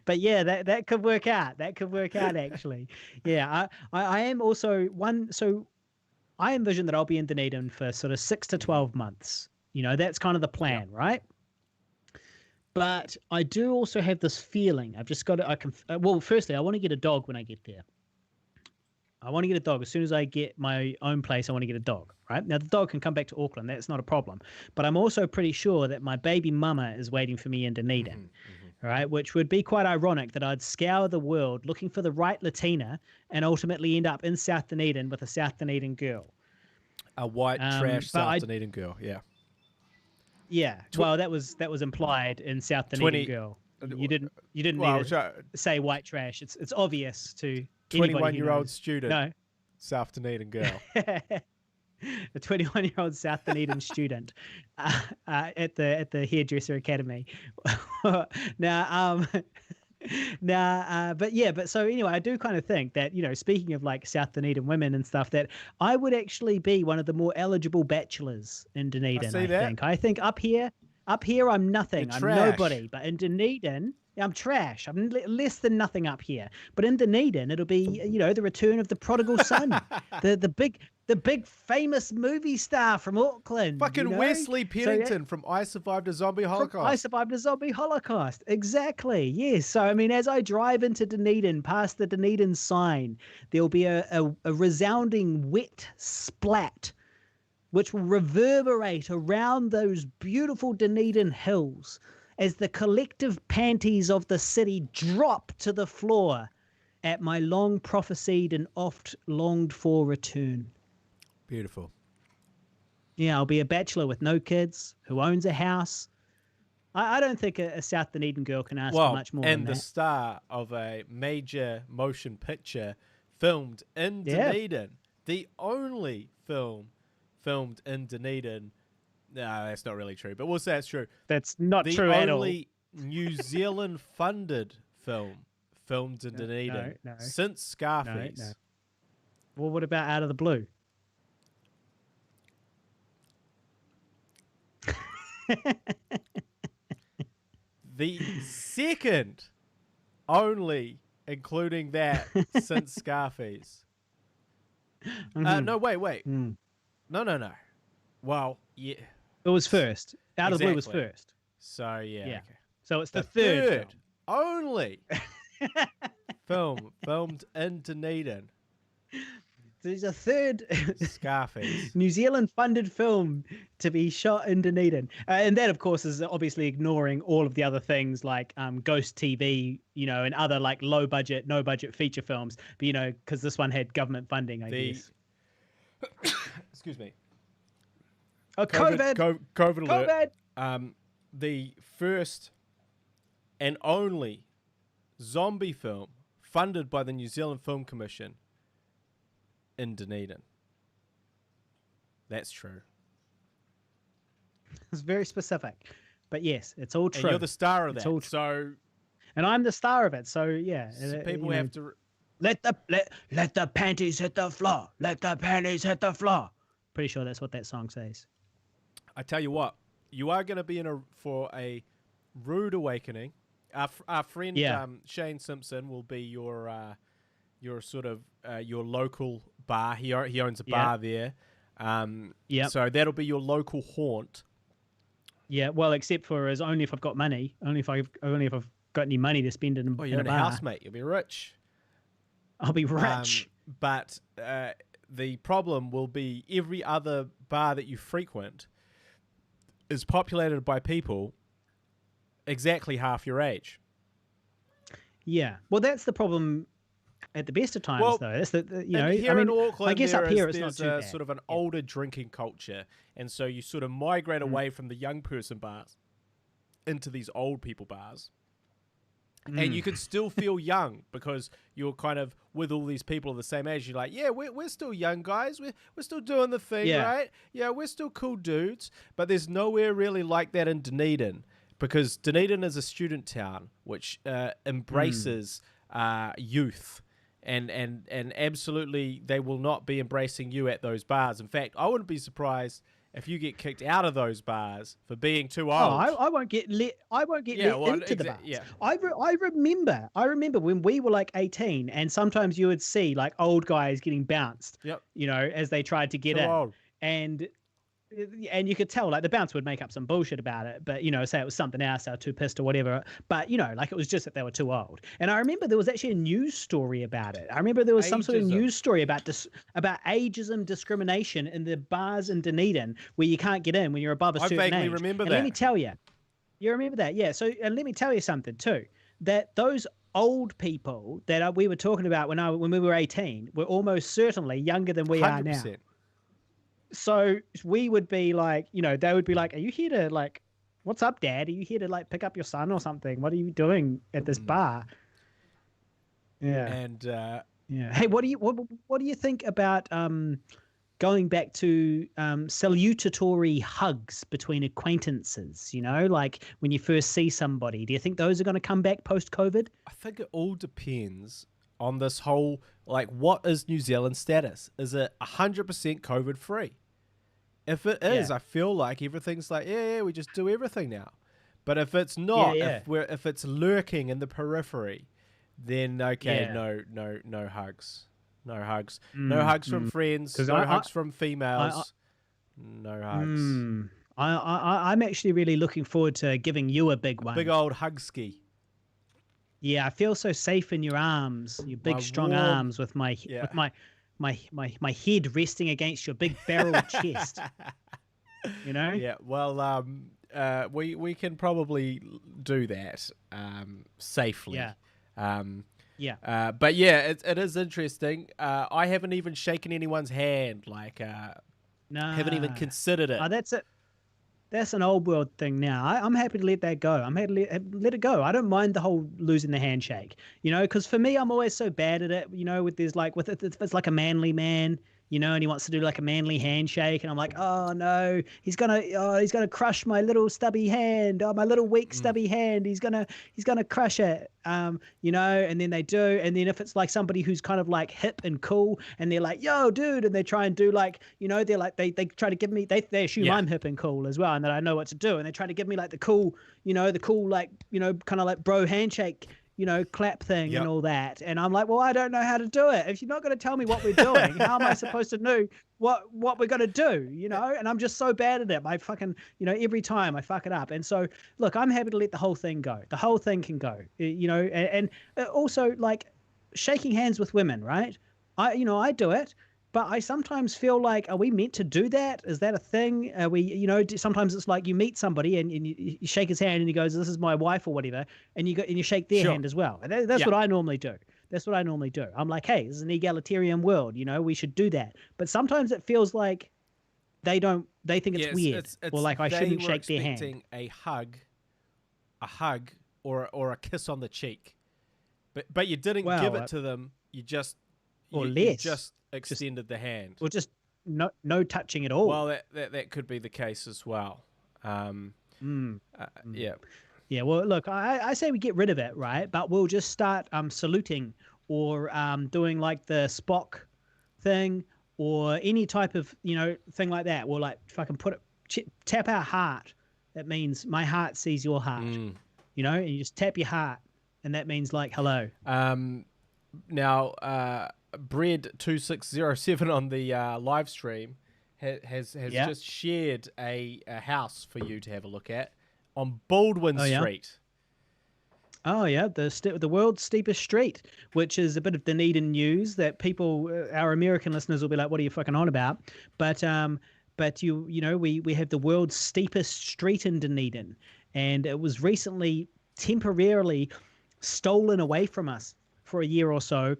But yeah, that could work out. That could work out actually. Yeah, I am also one. So I envision that I'll be in Dunedin for sort of 6 to 12 months. That's kind of the plan, right? But I do also have this feeling. I've just got to. Well, firstly, I want to get a dog when I get there. I want to get a dog. As soon as I get my own place, I want to get a dog, right? Now, the dog can come back to Auckland. That's not a problem. But I'm also pretty sure that my baby mama is waiting for me in Dunedin, right? Which would be quite ironic that I'd scour the world looking for the right Latina and ultimately end up in South Dunedin with a South Dunedin girl. A white trash South Dunedin girl, yeah. Yeah, well, that was implied in South Dunedin girl. You didn't need to say white trash. It's obvious to 21-year-old student. No. South Dunedin girl. A 21-year-old South Dunedin student at the Hairdresser Academy. But so anyway, I do kind of think that, speaking of like South Dunedin women and stuff, that I would actually be one of the more eligible bachelors in Dunedin. I think up here I'm nothing. I'm nobody. But in Dunedin, I'm trash. I'm less than nothing up here. But in Dunedin, it'll be, the return of the prodigal son, the big famous movie star from Auckland. Fucking Wesley Pennington from I Survived a Zombie Holocaust. I Survived a Zombie Holocaust. Exactly. Yes. So, as I drive into Dunedin, past the Dunedin sign, there'll be a resounding wet splat, which will reverberate around those beautiful Dunedin hills as the collective panties of the city drop to the floor at my long prophesied and oft longed for return. Beautiful. Yeah, I'll be a bachelor with no kids, who owns a house. I don't think a South Dunedin girl can ask for much more than that. And the star of a major motion picture filmed in Dunedin. The only film filmed in Dunedin. No, that's not really true, but we'll say it's true. That's not true at all. The only New Zealand-funded film filmed in Dunedin since Scarface. No. Well, what about Out of the Blue? The second only, including that, since Scarface. No, wait. No. Well, yeah. It was first. Out of the Blue was first. So, yeah. Yeah. Okay. So it's the third film. Only film filmed in Dunedin. There's a third Scarface. New Zealand funded film to be shot in Dunedin. And that, of course, is obviously ignoring all of the other things like Ghost TV, and other like low budget, no budget feature films. But, because this one had government funding, I guess. Excuse me. Oh, COVID. COVID alert. The first and only zombie film funded by the New Zealand Film Commission in Dunedin. That's true. It's very specific, but yes, it's all true. And you're the star of it's that, so. And I'm the star of it, so yeah. So people have to. Let the panties hit the floor. Let the panties hit the floor. Pretty sure that's what that song says. I tell you what, you are going to be for a rude awakening. Our friend Shane Simpson will be your sort of your local bar. He owns a bar there. So that'll be your local haunt. Yeah. Well, except for is only if I've got money. Only if I've got any money to spend in, you're in a a bar. housemate. You'll be rich. I'll be rich. But the problem will be every other bar that you frequent is populated by people exactly half your age. Yeah. Well, that's the problem at the best of times, though. That's here in Auckland, I guess up here it's not too bad. Sort of an older drinking culture, and so you sort of migrate away from the young person bars into these old people bars. And you can still feel young because you're kind of with all these people of the same age. You're like, yeah, we're still young guys. We're still doing the thing, right? Yeah, we're still cool dudes. But there's nowhere really like that in Dunedin because Dunedin is a student town which embraces youth. And absolutely they will not be embracing you at those bars. In fact, I wouldn't be surprised if you get kicked out of those bars for being too old. I won't get let into the bars. Yeah. I remember when we were like 18 and sometimes you would see like old guys getting bounced, as they tried to get in. Old. And you could tell like the bounce would make up some bullshit about it, but say it was something else, they were too pissed or whatever. But like it was just that they were too old. And I remember there was actually a news story about it. I remember there was some sort of news story about ageism discrimination in the bars in Dunedin where you can't get in when you're above a certain age. I vaguely remember that. Let me tell you, you remember that, yeah. So and let me tell you something too, that those old people that we were talking about when we were 18 were almost certainly younger than we 100%. Are now. So we would be like, they would be like, are you here to like, what's up, Dad? Are you here to like pick up your son or something? What are you doing at this bar? Yeah. And hey, what do you think about going back to salutatory hugs between acquaintances? Like when you first see somebody, do you think those are going to come back post-COVID? I think it all depends on this whole, like, what is New Zealand's status? Is it 100% COVID free? If it is, I feel like everything's like, we just do everything now. But if it's not, if it's lurking in the periphery, then no hugs. No hugs. No hugs from friends. No hugs from females. No hugs. I'm actually really looking forward to giving you a big one. Big old hug ski. Yeah, I feel so safe in your arms, your big strong arms, with my head resting against your big barreled chest. Yeah. Well, we can probably do that safely. Yeah. But yeah, it is interesting. I haven't even shaken anyone's hand. Like, haven't even considered it. Oh, that's it. That's an old world thing now. I'm happy to let that go. I'm happy to let it go. I don't mind the whole losing the handshake, because for me, I'm always so bad at it, with this, like, if it's like a manly man, and he wants to do like a manly handshake, and I'm like, oh no, he's gonna crush my little stubby hand, my little weak stubby hand. He's gonna crush it, and then they do, and then if it's like somebody who's kind of like hip and cool, and they're like, yo, dude, and they try and do like, they're like they try to give me, they assume I'm hip and cool as well, and that I know what to do, and they try to give me like the cool like, kind of like bro handshake clap thing Yep. and all that. And I'm like, well, I don't know how to do it. If you're not going to tell me what we're doing, how am I supposed to know what we're going to do? And I'm just so bad at it. I fucking, every time I fuck it up. And so, look, I'm happy to let the whole thing go. The whole thing can go, and also like shaking hands with women, right? I do it. But I sometimes feel like, are we meant to do that? Is that a thing? Are we, sometimes it's like you meet somebody and you shake his hand and he goes, this is my wife or whatever. And you shake their hand as well. And that's what I normally do. That's what I normally do. I'm like, hey, this is an egalitarian world. We should do that. But sometimes it feels like they think it's weird. Or like I shouldn't shake their hand. A hug or a kiss on the cheek. But you didn't give it to them. You just extended the hand, or just no touching at all. Well, that could be the case as well. Yeah. Well, look, I say we get rid of it, right? But we'll just start saluting or doing like the Spock thing or any type of thing like that. We'll like fucking tap our heart. That means my heart sees your heart. And you just tap your heart, and that means like hello. Now, Bread2607 on the live stream has just shared a house for you to have a look at on Baldwin Street. Oh yeah, the world's steepest street, which is a bit of Dunedin news that people, our American listeners, will be like, "What are you fucking on about?" But we have the world's steepest street in Dunedin, and it was recently temporarily stolen away from us for a year or so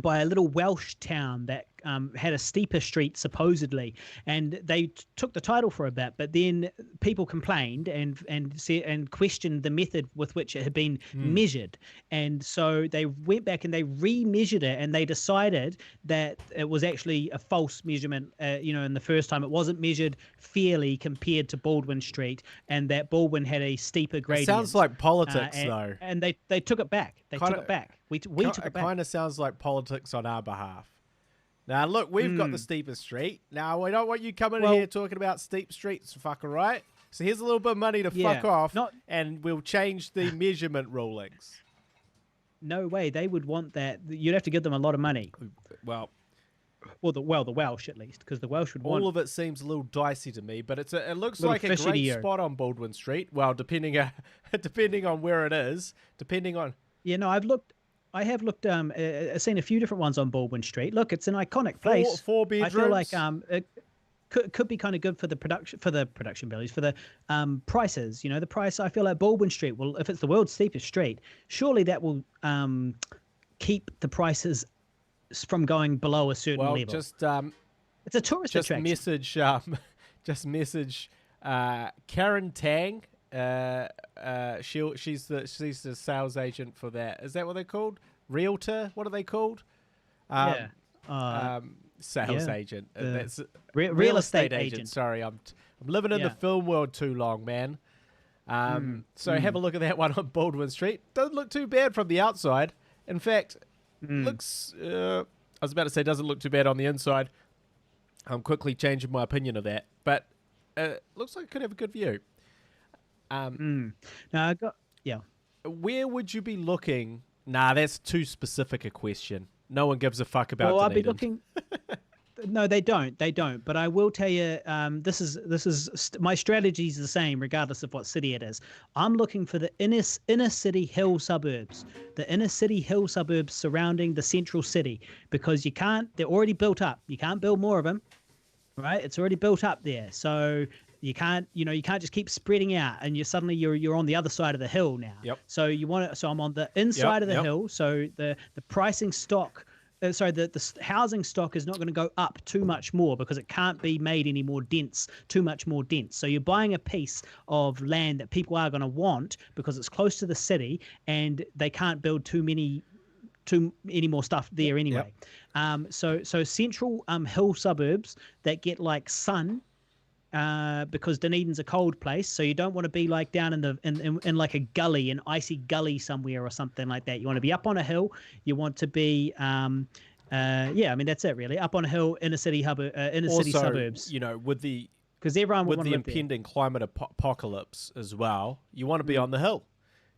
by a little Welsh town that had a steeper street supposedly, and they took the title for a bit, but then people complained and questioned the method with which it had been measured, and so they went back and they remeasured it, and they decided that it was actually a false measurement. In the first time it wasn't measured fairly compared to Baldwin Street, and that Baldwin had a steeper gradient. It sounds like politics though. And they took it back. They took it back. We took it back. It kind of sounds like politics on our behalf. Now, look, we've got the steepest street. Now, we don't want you coming in here talking about steep streets, fucking right? So here's a little bit of money to fuck off, and we'll change the measurement rulings. No way. They would want that. You'd have to give them a lot of money. Well, the Welsh, at least, because the Welsh would want... All of it seems a little dicey to me, but it looks like a great spot on Baldwin Street. Well, depending on where it is, depending on... Yeah, no, I have looked. I've seen a few different ones on Baldwin Street. Look, it's an iconic place. Four bedrooms. I feel like it could be kind of good for the production values, for the prices. The price. I feel like Baldwin Street. Well, if it's the world's steepest street, surely that will keep the prices from going below a certain level. Just it's a tourist attraction. Just message Karen Tang. She's the sales agent for that. Is that what they're called? Realtor? What are they called? Sales agent. That's real estate agent. Sorry, I'm living in the film world too long, man. So have a look at that one on Baldwin Street. Doesn't look too bad from the outside. In fact, looks. I was about to say doesn't look too bad on the inside. I'm quickly changing my opinion of that, but looks like it could have a good view. Now Where would you be looking? Nah, that's too specific a question. No one gives a fuck about. Well, Dunedin. I'd be looking. No, they don't. They don't. But I will tell you, this is my strategy is the same regardless of what city it is. I'm looking for the inner city hill suburbs, the inner city hill suburbs surrounding the central city, because they're already built up. You can't build more of them, right? It's already built up there. So you can't just keep spreading out, and you're on the other side of the hill now. Yep. So So I'm on the inside of the hill. So the pricing stock. The housing stock is not going to go up too much more because it can't be made any more dense, too much more dense. So you're buying a piece of land that people are going to want because it's close to the city and they can't build any more stuff there anyway. Yep. So central hill suburbs that get like sun. Because Dunedin's a cold place, so you don't want to be like down in like a gully, an icy gully somewhere or something like that. You want to be up on a hill. You want to be, that's it really. Up on a hill, inner city suburbs. Because everyone would with the impending climate apocalypse as well, you want to be on the hill.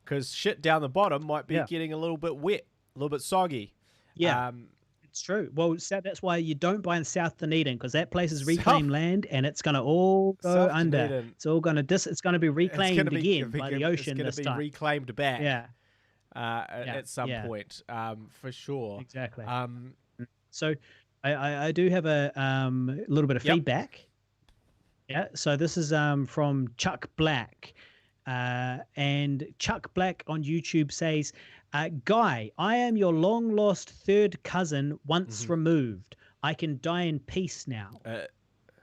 because shit down the bottom might be Yeah. getting a little bit wet, a little bit soggy. Yeah. It's true. Well, that's why you don't buy in South Dunedin, because that place is reclaimed land, and it's going to all go South under. Dunedin, It's all going to it's going to be reclaimed again by the ocean it's this going to time. be reclaimed back. Yeah. At some point, for sure. Exactly. So I do have a little bit of feedback. Yeah. So this is from Chuck Black. And Chuck Black on YouTube says, Guy, I am your long lost third cousin once removed. I can die in peace now.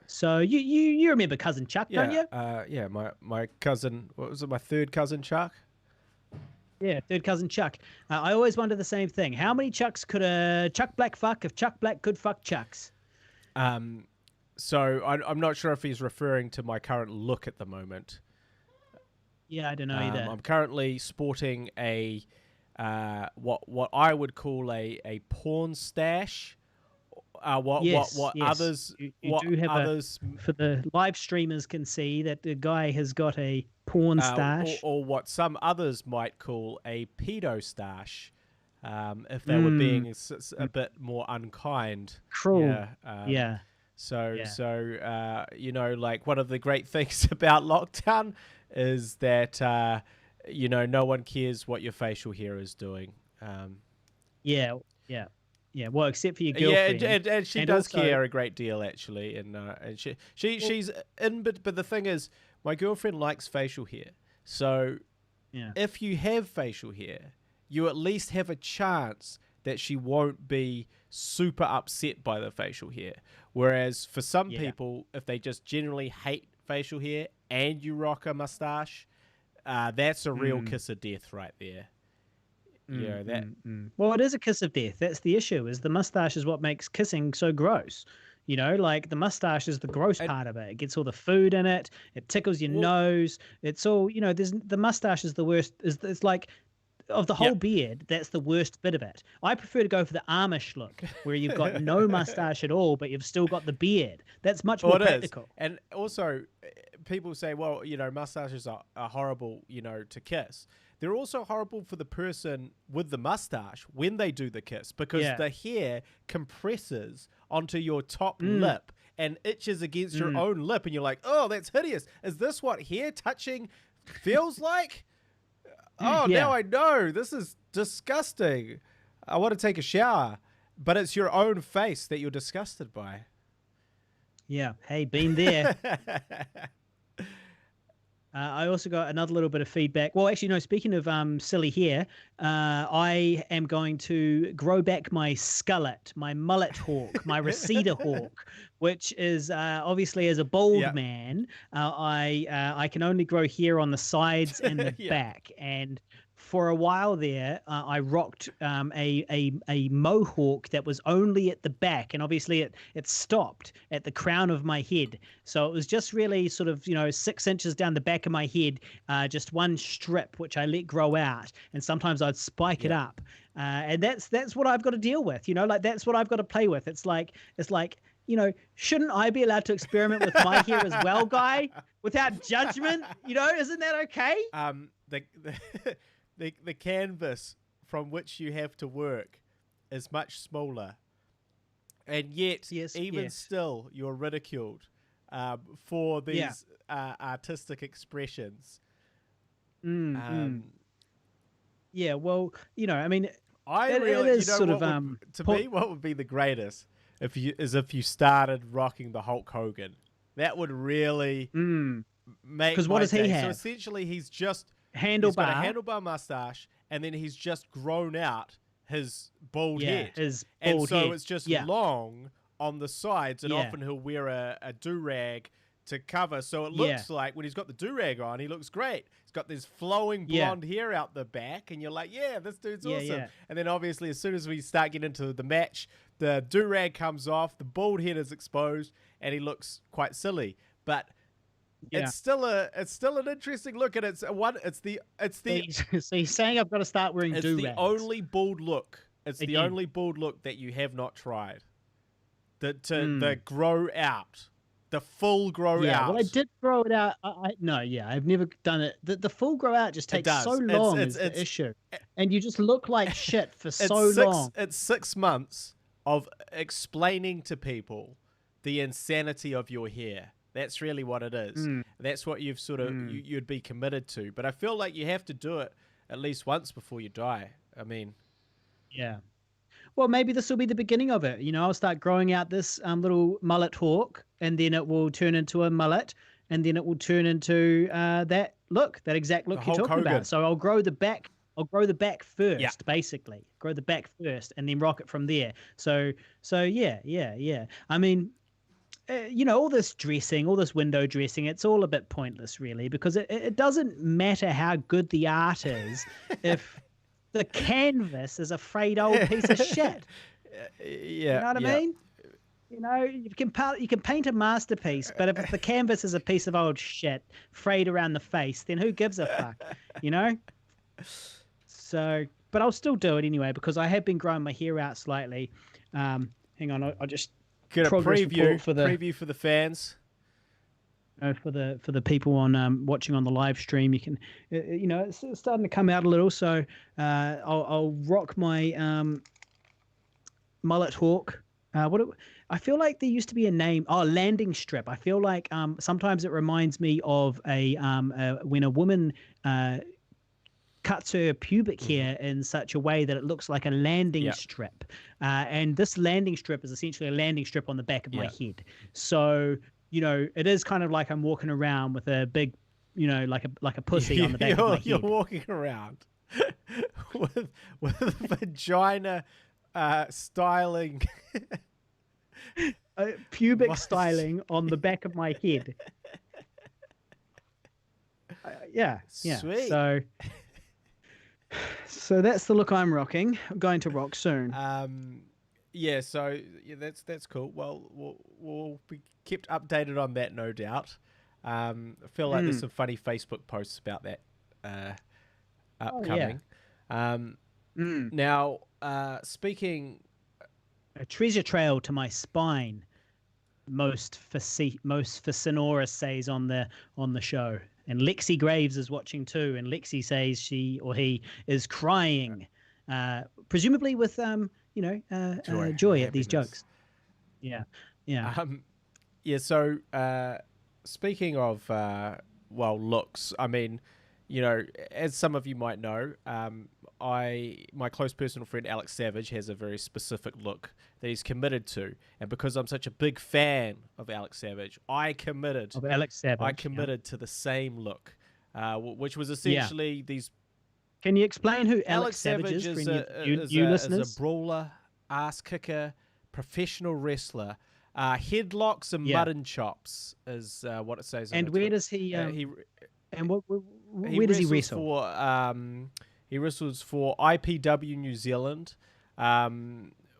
So you remember cousin Chuck, don't you? Yeah, my cousin, what was it, my third cousin Chuck? Yeah, third cousin Chuck. I always wonder the same thing. How many Chucks could a Chuck Black fuck if Chuck Black could fuck Chucks? So I'm not sure if he's referring to my current look at the moment. Yeah, I don't know either. I'm currently sporting a what I would call a porn stash. Yes. Others you do have others for the live streamers can see that the guy has got a porn stash, or what some others might call a pedo stash, if they were being a bit more unkind. Cruel. Yeah. So you know, like, one of the great things about lockdown is that you know, no one cares what your facial hair is doing. Yeah. Well, except for your girlfriend. Yeah, and she does also care a great deal, actually, and she's in. But the thing is, my girlfriend likes facial hair, so if you have facial hair, you at least have a chance that she won't be super upset by the facial hair. Whereas for some people, if they just generally hate facial hair and you rock a mustache, that's a real kiss of death right there. Well, it is a kiss of death. That's the issue, is the mustache is what makes kissing so gross. You know, like, the mustache is the gross part of it. It gets all the food in it. It tickles your nose. It's all, you know, the mustache is the worst. It's like, of the whole beard, that's the worst bit of it. I prefer to go for the Amish look, where you've got no mustache at all, but you've still got the beard. That's much more practical. And also, people say, well, you know, mustaches are horrible, you know, to kiss. They're also horrible for the person with the mustache when they do the kiss, because the hair compresses onto your top lip and itches against your own lip, and you're like, oh, that's hideous. Is this what hair touching feels like? Oh, now I know. This is disgusting. I want to take a shower, but it's your own face that you're disgusted by. Yeah. Hey, been there. I also got another little bit of feedback. Well, actually, no, speaking of silly hair, I am going to grow back my skullet, my mullet hawk, my receder hawk, which is obviously, as a bald man, I can only grow hair on the sides and the back. And for a while there, I rocked a mohawk that was only at the back, and obviously it stopped at the crown of my head. So it was just really sort of, you know, 6 inches down the back of my head, just one strip, which I let grow out, and sometimes I'd spike it up. And that's what I've got to deal with, you know, like, that's what I've got to play with. It's like, you know, shouldn't I be allowed to experiment with my hair as well, Guy, without judgment? You know, isn't that okay? The canvas from which you have to work is much smaller, and yet still you're ridiculed for these artistic expressions. Yeah, well, you know, I mean, it is sort of to me, what would be the greatest if you started rocking the Hulk Hogan? That would really make. Because what does he have? So essentially, he's got a handlebar mustache, and then he's just grown out his bald head. And so it's just long on the sides, and often he'll wear a do-rag to cover. So it looks like, when he's got the do-rag on, he looks great. He's got this flowing blonde hair out the back, and you're like, yeah, this dude's awesome. And then obviously, as soon as we start getting into the match, the do-rag comes off, the bald head is exposed, and he looks quite silly. But it's still an interesting look, and it's the So you're saying I've got to start wearing do-rags? It's the only bald look. It's the only bald look that you have not tried. The grow out The full grow Yeah, out. well, I did grow it out. I've never done it. The full grow out just It takes so does. long is the issue. And you just look like shit for so long. It's 6 months of explaining to people the insanity of your hair. That's really what it is. That's what you've sort of you'd be committed to. But I feel like you have to do it at least once before you die. I mean, Yeah. Well, maybe this will be the beginning of it. I'll start growing out this little mullet hawk, and then it will turn into a mullet, and then it will turn into that exact look you're Hulk talking Hogan. about. So I'll grow the back. I'll grow the back first, Yeah. basically. Grow the back first, and then rock it from there. So yeah. I mean, all this dressing, all this window dressing, it's all a bit pointless, really, because it doesn't matter how good the art is if the canvas is a frayed old piece of shit. Yeah. You know what I mean? You can paint a masterpiece, but if the canvas is a piece of old shit frayed around the face, then who gives a fuck? So, but I'll still do it anyway because I have been growing my hair out slightly. Hang on, I'll just Get a preview for the fans. For the people on watching on the live stream. You can, it's starting to come out a little. So I'll rock my mullet hawk. I feel like there used to be a name. Oh, landing strip. I feel like sometimes it reminds me of when a woman cuts her pubic hair in such a way that it looks like a landing strip. And this landing strip is essentially a landing strip on the back of my head. So, it is kind of like I'm walking around with a big, like a pussy on the back of my head. You're walking around with vagina styling. Pubic styling on the back of my head. Yeah. Sweet. So that's the look I'm rocking. I'm going to rock soon. That's cool. Well, we'll be kept updated on that, no doubt. I feel like there's some funny Facebook posts about that upcoming. Now, speaking, a treasure trail to my spine. Most Facinora says on the show. And Lexi Graves is watching too, and Lexi says she or he is crying, presumably with joy at these jokes. Yeah. So speaking of looks, I mean, as some of you might know, my close personal friend Alex Savage has a very specific look that he's committed to, and because I'm such a big fan of Alex Savage, I committed to the same look, which was essentially these. Can you explain who Alex Savage is for you listeners? Is a brawler, ass kicker, professional wrestler. Headlocks and mutton chops is what it says. And where does he? Where does he wrestle? He wrestles for IPW New Zealand,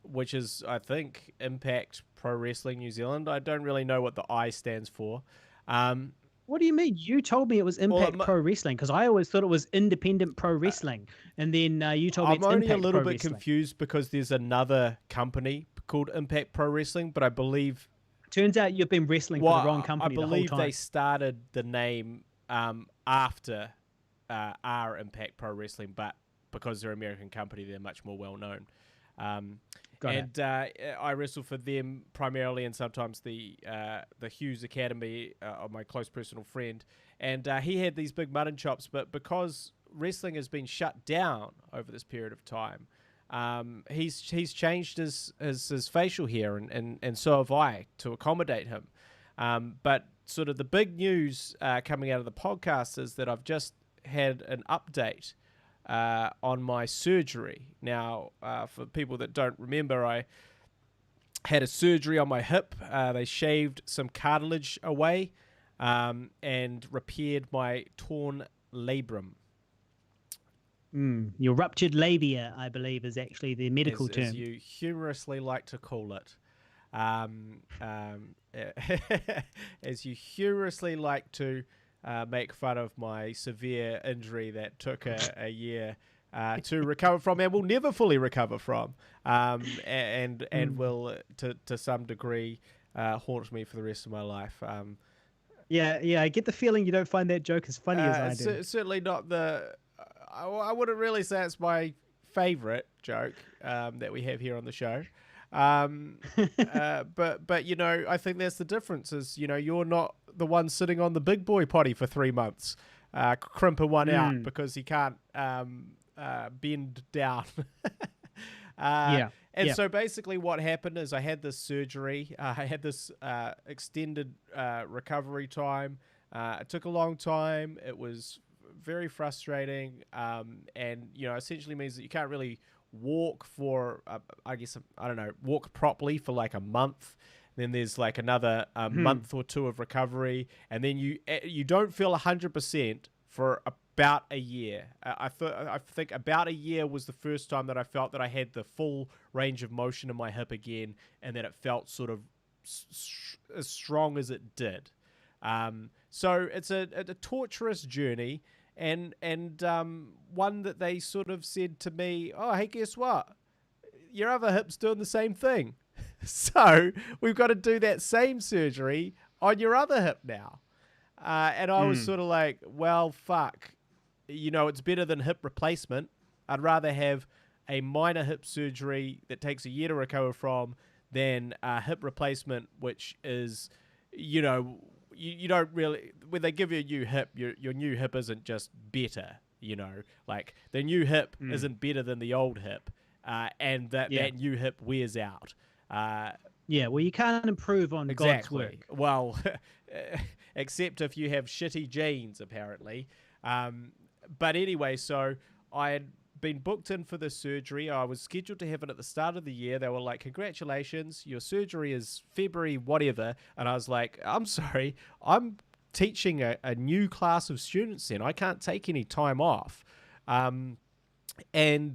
which is, I think, Impact Pro Wrestling New Zealand. I don't really know what the I stands for. What do you mean? You told me it was Impact Pro Wrestling because I always thought it was Independent Pro Wrestling, and then you told me it's Impact Pro Wrestling. I'm only a little bit confused because there's another company called Impact Pro Wrestling, but I believe... Turns out you've been wrestling for the wrong company the whole time. I believe they started the name after our Impact Pro Wrestling, but because they're an American company, they're much more well-known. I wrestle for them primarily, and sometimes the Hughes Academy of my close personal friend. And he had these big mutton chops, but because wrestling has been shut down over this period of time, he's changed his facial hair, and so have I, to accommodate him. But sort of the big news coming out of the podcast is that I've just had an update on my surgery. Now, for people that don't remember, I had a surgery on my hip. They shaved some cartilage away and repaired my torn labrum. Your ruptured labia, I believe, is actually the medical term. As you humorously like to call it. As you humorously like to make fun of my severe injury that took a year to recover from, and will never fully recover from, and will to some degree haunt me for the rest of my life. Yeah, I get the feeling you don't find that joke as funny as I do. Certainly not the. I wouldn't really say it's my favorite joke that we have here on the show. But you know, I think that's the difference. Is, you know, you're not the one sitting on the big boy potty for 3 months, crimping one out because he can't bend down. So basically what happened is I had this surgery. I had this extended recovery time. It took a long time. It was very frustrating. And, you know, essentially means that you can't really walk for, walk properly for like a month. Then there's like another month or two of recovery. And then you don't feel 100% for about a year. I think about a year was the first time that I felt that I had the full range of motion in my hip again, and that it felt sort of as strong as it did. So it's a torturous journey, and one that they sort of said to me, oh, hey, guess what? Your other hip's doing the same thing. So we've got to do that same surgery on your other hip now. And I was sort of like, well, fuck. You know, it's better than hip replacement. I'd rather have a minor hip surgery that takes a year to recover from than a hip replacement, which is, you know, you don't really, when they give you a new hip, your new hip isn't just better, you know, like the new hip isn't better than the old hip, and that new hip wears out. Well, you can't improve on God's work. Well, except if you have shitty genes, apparently. But anyway, so I had been booked in for this surgery. I was scheduled to have it at the start of the year. They were like, congratulations, your surgery is February, whatever. And I was like, I'm sorry, I'm teaching a new class of students then. I can't take any time off. And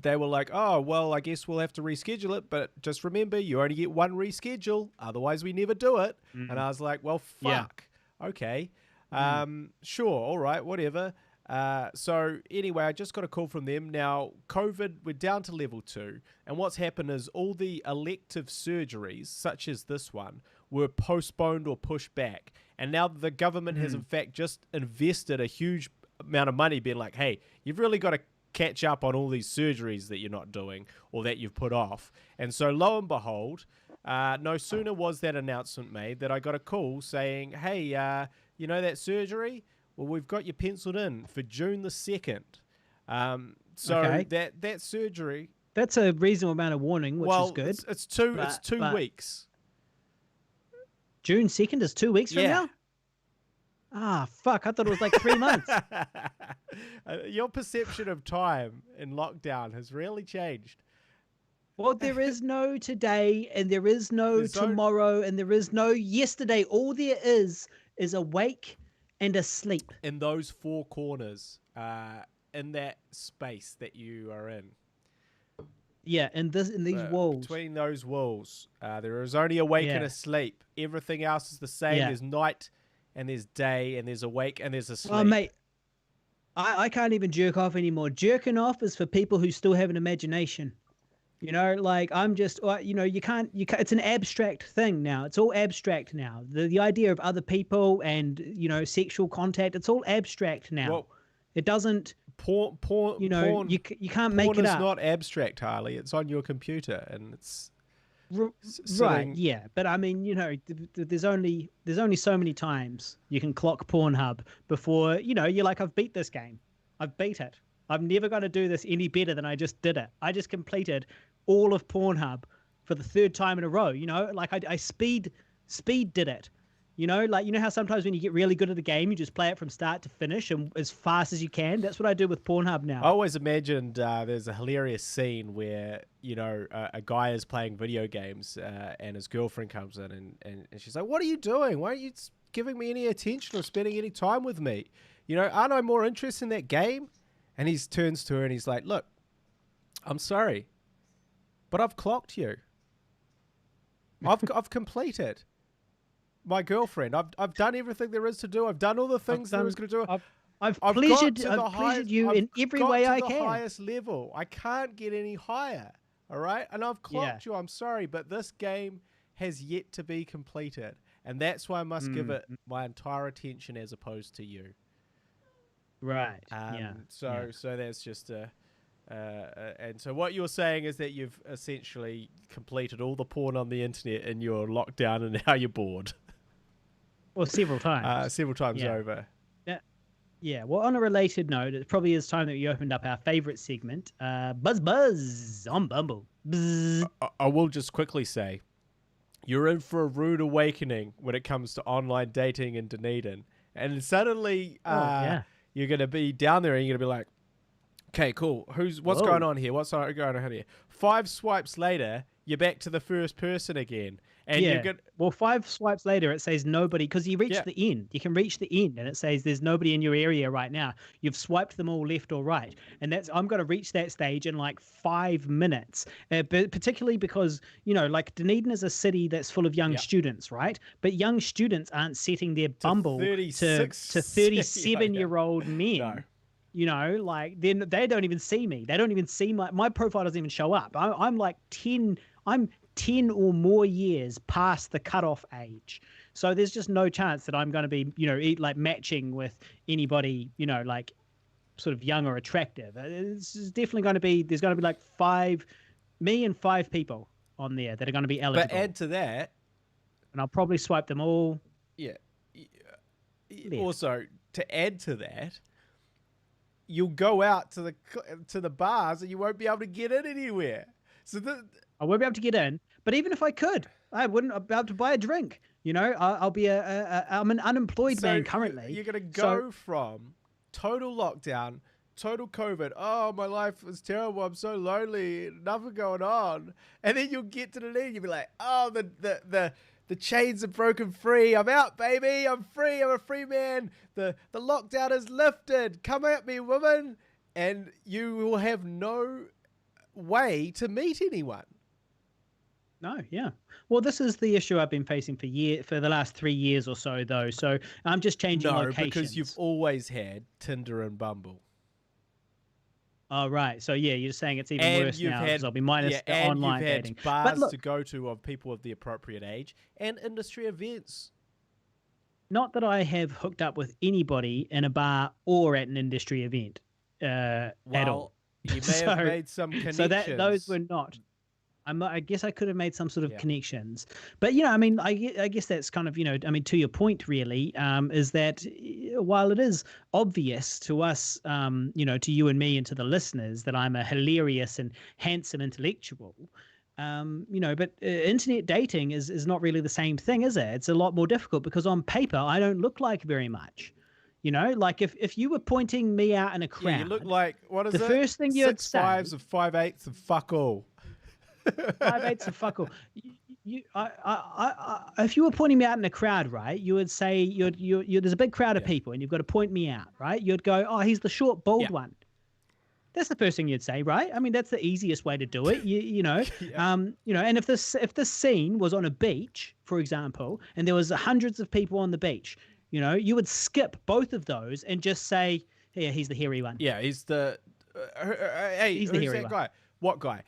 they were like, oh, well, I guess we'll have to reschedule it. But just remember, you only get one reschedule. Otherwise, we never do it. And I was like, well, fuck. Yeah. Okay. Sure. All right. Whatever. So anyway, I just got a call from them. Now, COVID, we're down to level 2. And what's happened is all the elective surgeries, such as this one, were postponed or pushed back. And now the government has, in fact, just invested a huge amount of money being like, hey, you've really got to catch up on all these surgeries that you're not doing or that you've put off. And so lo and behold, no sooner was that announcement made that I got a call saying, hey, you know that surgery? Well, we've got you penciled in for June the 2nd. That surgery... That's a reasonable amount of warning, which is good. It's two weeks. June 2nd is 2 weeks from now? Ah, fuck. I thought it was like 3 months. Your perception of time in lockdown has really changed. Well, there is no today, and there is no tomorrow, and there is no yesterday. All there is awake and asleep. In those 4 corners, in that space that you are in. Yeah, in these walls. Between those walls, there is only awake and asleep. Everything else is the same. There's night, and there's day, and there's awake, and there's asleep. Oh, mate, I can't even jerk off anymore. Jerking off is for people who still have an imagination. You know, like I'm just, you know, you can't, it's an abstract thing now. It's all abstract now. The idea of other people and, you know, sexual contact, it's all abstract now. Well, it doesn't, porn, you know, porn, you can't make it up. Porn is not abstract, Harley. It's on your computer and it's... Right, yeah. But I mean, you know, there's only so many times you can clock Pornhub before, you know, you're like, I've beat this game. I've beat it. I'm never going to do this any better than I just did it. I just completed all of Pornhub for the 3rd time in a row. You know, like I speed did it. You know, like, you know how sometimes when you get really good at a game, you just play it from start to finish and as fast as you can? That's what I do with Pornhub now. I always imagined there's a hilarious scene where, you know, a guy is playing video games and his girlfriend comes in and she's like, what are you doing? Why aren't you giving me any attention or spending any time with me? You know, aren't I more interested in that game? And he turns to her and he's like, look, I'm sorry, but I've clocked you. I've completed. My girlfriend. I've done everything there is to do. I've done all the things that I was going to do. I've pleasured you in every way I can. I've got to the highest level. I can't get any higher. All right? And I've clocked you. I'm sorry, but this game has yet to be completed, and that's why I must give it my entire attention as opposed to you. Right. Yeah. So that's just and so what you're saying is that you've essentially completed all the porn on the internet in your lockdown, and now you're bored. Well, several times. Several times over. Yeah. Well, on a related note, it probably is time that we opened up our favorite segment, Buzz on Bumble. Buzz. I will just quickly say, you're in for a rude awakening when it comes to online dating in Dunedin, and suddenly you're going to be down there and you're going to be like, okay, cool. What's going on here? What's going on here? 5 swipes later, you're back to the first person again. And well, 5 swipes later, it says nobody, because you reach the end. You can reach the end, and it says there's nobody in your area right now. You've swiped them all left or right, and I'm going to reach that stage in like 5 minutes. But particularly because like Dunedin is a city that's full of young students, right? But young students aren't setting their Bumble to 37-year-old men. No. Like they don't even see me. They don't even see my profile doesn't even show up. I'm like 10. I'm 10 or more years past the cutoff age. So there's just no chance that I'm going to be, like matching with anybody, like sort of young or attractive. It's definitely going to be, there's going to be like me and 5 people on there that are going to be eligible. But add to that. And I'll probably swipe them all. Yeah. Also, to add to that, you'll go out to the bars and you won't be able to get in anywhere. So I won't be able to get in, but even if I could, I wouldn't be able to buy a drink. I'll be I'm an unemployed man currently. You're going to go from total lockdown, total COVID. Oh, my life is terrible. I'm so lonely. Nothing going on. And then you'll get to the end. You'll be like, oh, the chains are broken free. I'm out, baby. I'm free. I'm a free man. The lockdown is lifted. Come at me, woman. And you will have no way to meet anyone. No, yeah. Well, this is the issue I've been facing for the last 3 years or so, though. So I'm just changing locations. No, because you've always had Tinder and Bumble. Oh, right. So, yeah, you're saying it's even worse now because I'll be minus the online dating. And you've had bars to go to of people of the appropriate age and industry events. Not that I have hooked up with anybody in a bar or at an industry event at all. You may have made some connections. So those were not. I guess I could have made some sort of connections. But, I guess that's kind of, to your point, really, is that while it is obvious to us, to you and me and to the listeners that I'm a hilarious and handsome intellectual, but internet dating is not really the same thing, is it? It's a lot more difficult because on paper, I don't look like very much. Like if you were pointing me out in a crowd, you look like, what is the first thing you'd say, 6'5" of 5'8" of fuck all. 5'8" of fuck all. If you were pointing me out in a crowd, right, you would say there's a big crowd of people and you've got to point me out, right? You'd go, oh, he's the short, bald one. That's the first thing you'd say, right? I mean, that's the easiest way to do it. And if this scene was on a beach, for example, and there was hundreds of people on the beach, you would skip both of those and just say, yeah, he's the hairy one. Yeah, he's the he's the hairy that guy. What guy?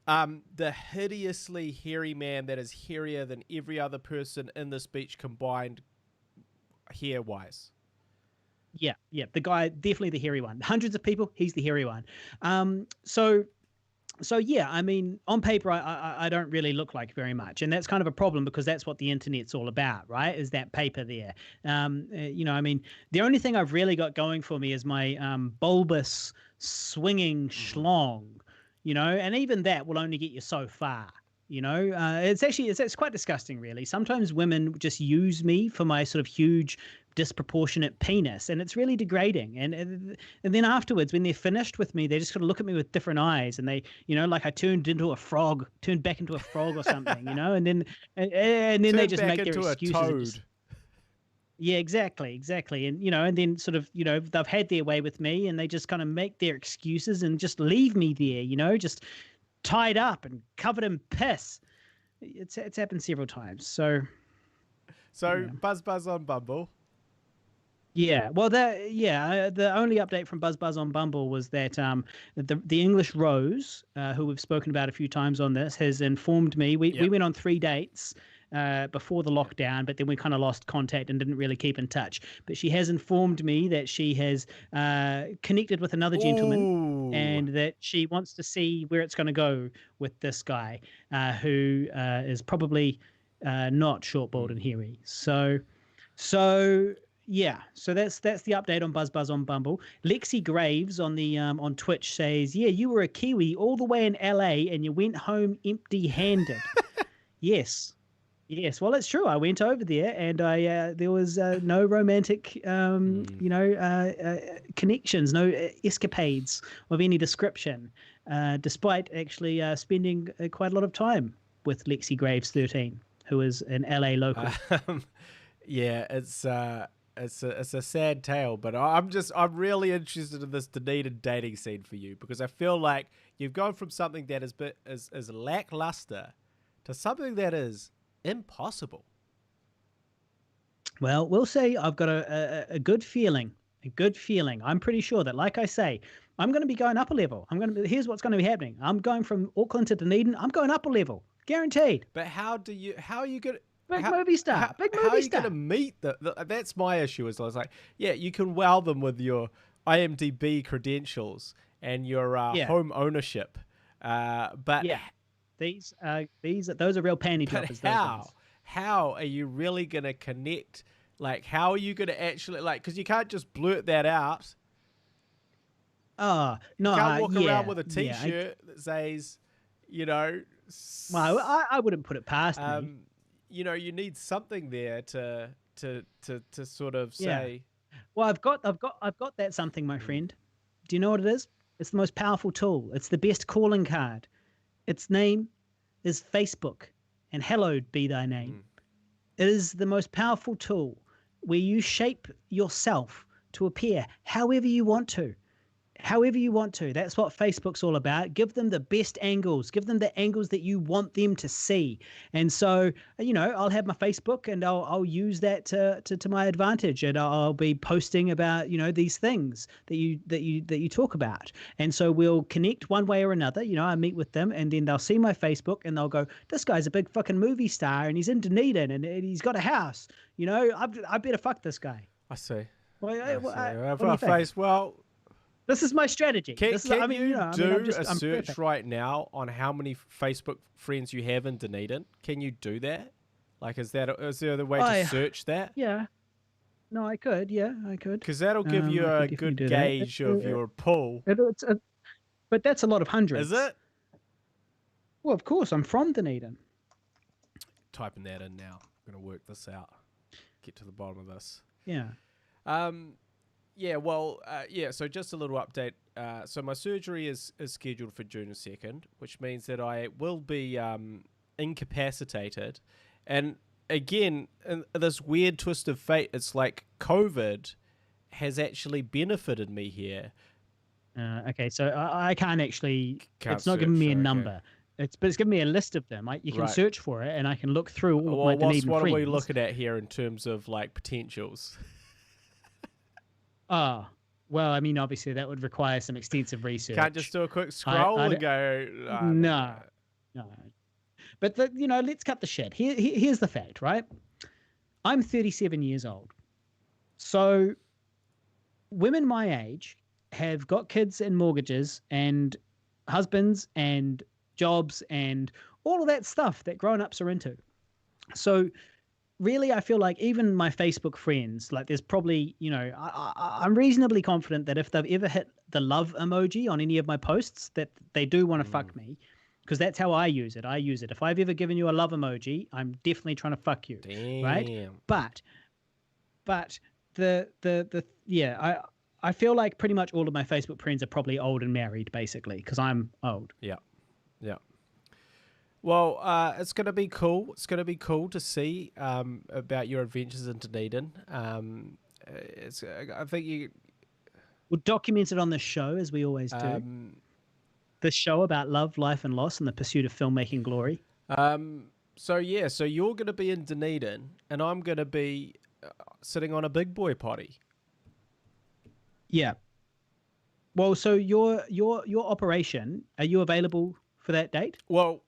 The hideously hairy man that is hairier than every other person in this beach combined, hair-wise. Yeah, the guy, definitely the hairy one. Hundreds of people, he's the hairy one. So yeah, I mean, on paper, I don't really look like very much, and that's kind of a problem because that's what the internet's all about, right? Is that paper there? I mean, the only thing I've really got going for me is my bulbous swinging schlong, and even that will only get you so far. It's quite disgusting, really. Sometimes women just use me for my sort of huge disproportionate penis, and it's really degrading. And then afterwards, when they're finished with me, they just sort of look at me with different eyes, and they, like I turned back into a frog or something, and then they just make their excuses. Yeah, exactly. And then sort of, they've had their way with me and they just kind of make their excuses and just leave me there, just tied up and covered in piss. It's happened several times. So Buzz on Bumble. Yeah, well, the only update from Buzz on Bumble was that the English Rose, who we've spoken about a few times on this, has informed me. We went on 3 dates, before the lockdown, but then we kind of lost contact and didn't really keep in touch. But she has informed me that she has connected with another gentleman, Ooh. and that she wants to see where it's going to go with this guy, who is probably not short, bald, and hairy. So yeah, so that's the update on Buzz on Bumble. Lexi Graves on the on Twitch says, "Yeah, you were a Kiwi all the way in LA and you went home empty-handed." Yes. Yes, well, it's true. I went over there, and there was no romantic, connections, no escapades of any description, despite actually spending quite a lot of time with Lexi Graves 13, who is an LA local. Yeah, it's a sad tale, but I'm really interested in this Dunedin dating scene for you, because I feel like you've gone from something that is lackluster to something that is impossible. Well, we'll say I've got a good feeling. A good feeling. I'm pretty sure that, like I say, I'm going to be going up a level. Here's what's going to be happening. I'm going from Auckland to Dunedin. I'm going up a level, guaranteed. But how are you going to... Big movie star. How are you going to meet that's my issue. Is I was like, yeah, you can wow them with your IMDb credentials and your home ownership, but yeah. Those are real panty droppers. How are you really going to connect? Like, how are you going to actually, like, because you can't just blurt that out. Oh, no. You can't walk around with a T-shirt that says, Well, I wouldn't put it past me. You need something there to sort of say. Well, I've got that something, my friend. Do you know what it is? It's the most powerful tool. It's the best calling card. Its name is Facebook, and hallowed be thy name. It is the most powerful tool where you shape yourself to appear however you want to. However you want to. That's what Facebook's all about. Give them the best angles. Give them the angles that you want them to see. And so, I'll have my Facebook, and I'll use that to my advantage, and I'll be posting about, these things that you talk about. And so we'll connect one way or another. I meet with them, and then they'll see my Facebook, and they'll go, "This guy's a big fucking movie star, and he's in Dunedin, and he's got a house. I better fuck this guy." I see. Well, this is my strategy. Can you do a search right now on how many Facebook friends you have in Dunedin? Can you do that? Like, is there a way to search that? Yeah. No, I could. Yeah, I could. Because that'll give you a good gauge of your pool. But that's a lot of hundreds. Is it? Well, of course. I'm from Dunedin. Typing that in now. I'm going to work this out. Get to the bottom of this. Yeah. Yeah, well, so just a little update. So my surgery is scheduled for June 2nd, which means that I will be incapacitated. And again, in this weird twist of fate, it's like COVID has actually benefited me here. Okay, so I can't actually... It's not giving me a number. Okay. But it's giving me a list of them. You can search for it, and I can look through all of my Dunedin friends. What are we looking at here in terms of, potentials? Oh, well, I mean, obviously that would require some extensive research. Can't just do a quick scroll and go... No. But, let's cut the shit. Here's the fact, right? I'm 37 years old. So women my age have got kids and mortgages and husbands and jobs and all of that stuff that grown-ups are into. So... really, I feel like even my Facebook friends, there's probably, I'm reasonably confident that if they've ever hit the love emoji on any of my posts, that they do want to fuck me, because that's how I use it. If I've ever given you a love emoji, I'm definitely trying to fuck you. Damn. Right? But I feel like pretty much all of my Facebook friends are probably old and married, basically, because I'm old. Yeah. Yeah. Well, it's going to be cool. It's going to be cool to see about your adventures in Dunedin. I think you... We'll document it on the show, as we always do. The show about love, life, and loss, and the pursuit of filmmaking glory. So you're going to be in Dunedin, and I'm going to be sitting on a big boy potty. Yeah. Well, so your operation, are you available for that date? Well...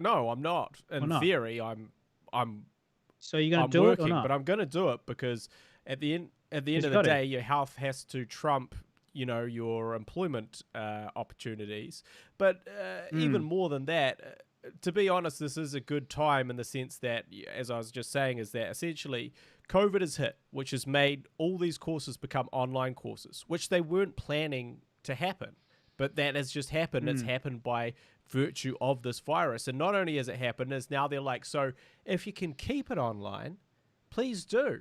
No, I'm not. In theory, I'm So you're going I'm to do it or working, not? but I'm going to do it because at the end of You the got to. day, your health has to trump, your employment opportunities. But even more than that, to be honest, this is a good time in the sense that, as I was just saying, is that essentially COVID has hit, which has made all these courses become online courses, which they weren't planning to happen. But that has just happened. It's happened by virtue of this virus. And not only has it happened, is now they're like, so if you can keep it online, please do.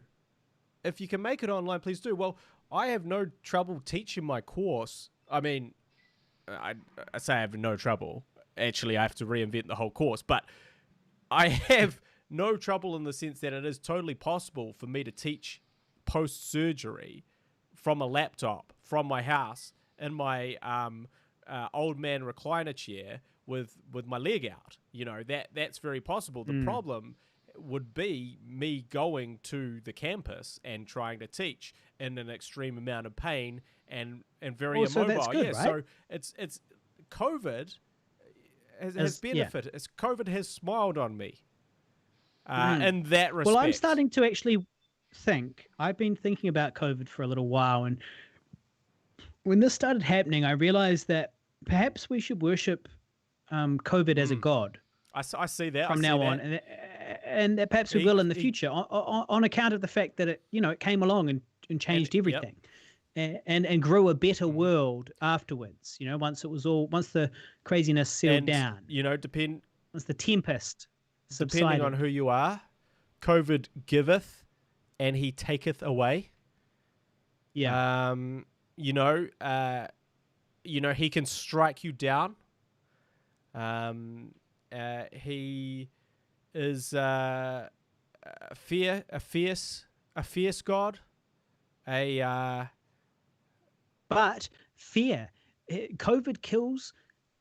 If you can make it online, please do. Well, I have no trouble teaching my course. I mean, I say I have no trouble. Actually, I have to reinvent the whole course. But I have no trouble in the sense that it is totally possible for me to teach post-surgery from a laptop, from my house, in my old man recliner chair with my leg out. That's very possible. The problem would be me going to the campus and trying to teach in an extreme amount of pain and very Also, immobile. that's good, right? So it's COVID has benefited. Yeah. COVID has smiled on me in that respect. Well, I'm starting to actually think. I've been thinking about COVID for a little while, and when this started happening, I realized that perhaps we should worship COVID as a god I see that from now on, and that perhaps we will in the future on account of the fact that it came along and changed everything. And grew a better world afterwards. Once the craziness settled down. Once the tempest subsided. Depending on who you are, COVID giveth, and he taketh away. Yeah. He can strike you down. He is a fierce God. But fear, COVID kills,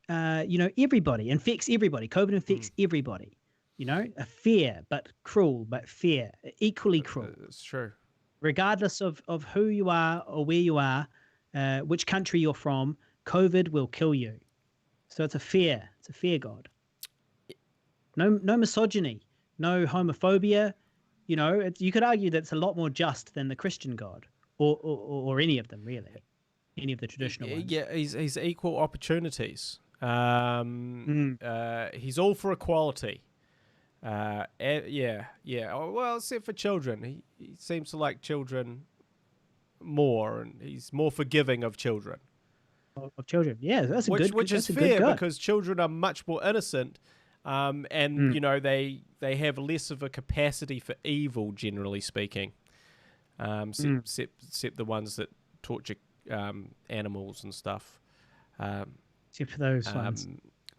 everybody, infects everybody. COVID infects everybody. A fear, but cruel, but fear, equally cruel. It's true. Regardless of who you are or where you are, which country you're from, COVID will kill you. So it's a fear. It's a fear god. No misogyny, no homophobia. You could argue that it's a lot more just than the Christian God or any of them, really. Any of the traditional ones. Yeah, he's equal opportunities. He's all for equality. Yeah. Oh, well, except for children. He seems to like children more, and he's more forgiving of children. Of children, yeah, that's which is fair because children are much more innocent, and they have less of a capacity for evil, generally speaking. Except the ones that torture animals and stuff. Except for those ones.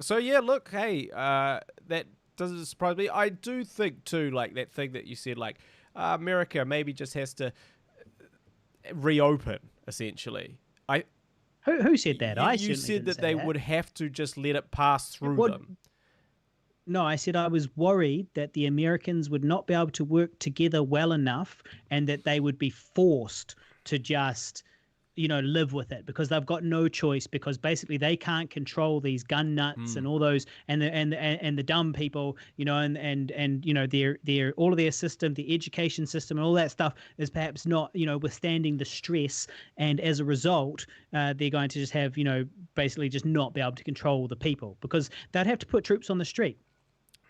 So yeah, look, hey, that doesn't surprise me. I do think too, like that thing that you said, like America maybe just has to reopen. Essentially, who said that? You said that they would have to just let it pass through them. No, I said I was worried that the Americans would not be able to work together well enough, and that they would be forced to just live with it because they've got no choice, because basically they can't control these gun nuts and all those and the dumb people, and their all of their system, the education system and all that stuff is perhaps not withstanding the stress, and as a result they're going to just have basically just not be able to control the people, because they'd have to put troops on the street.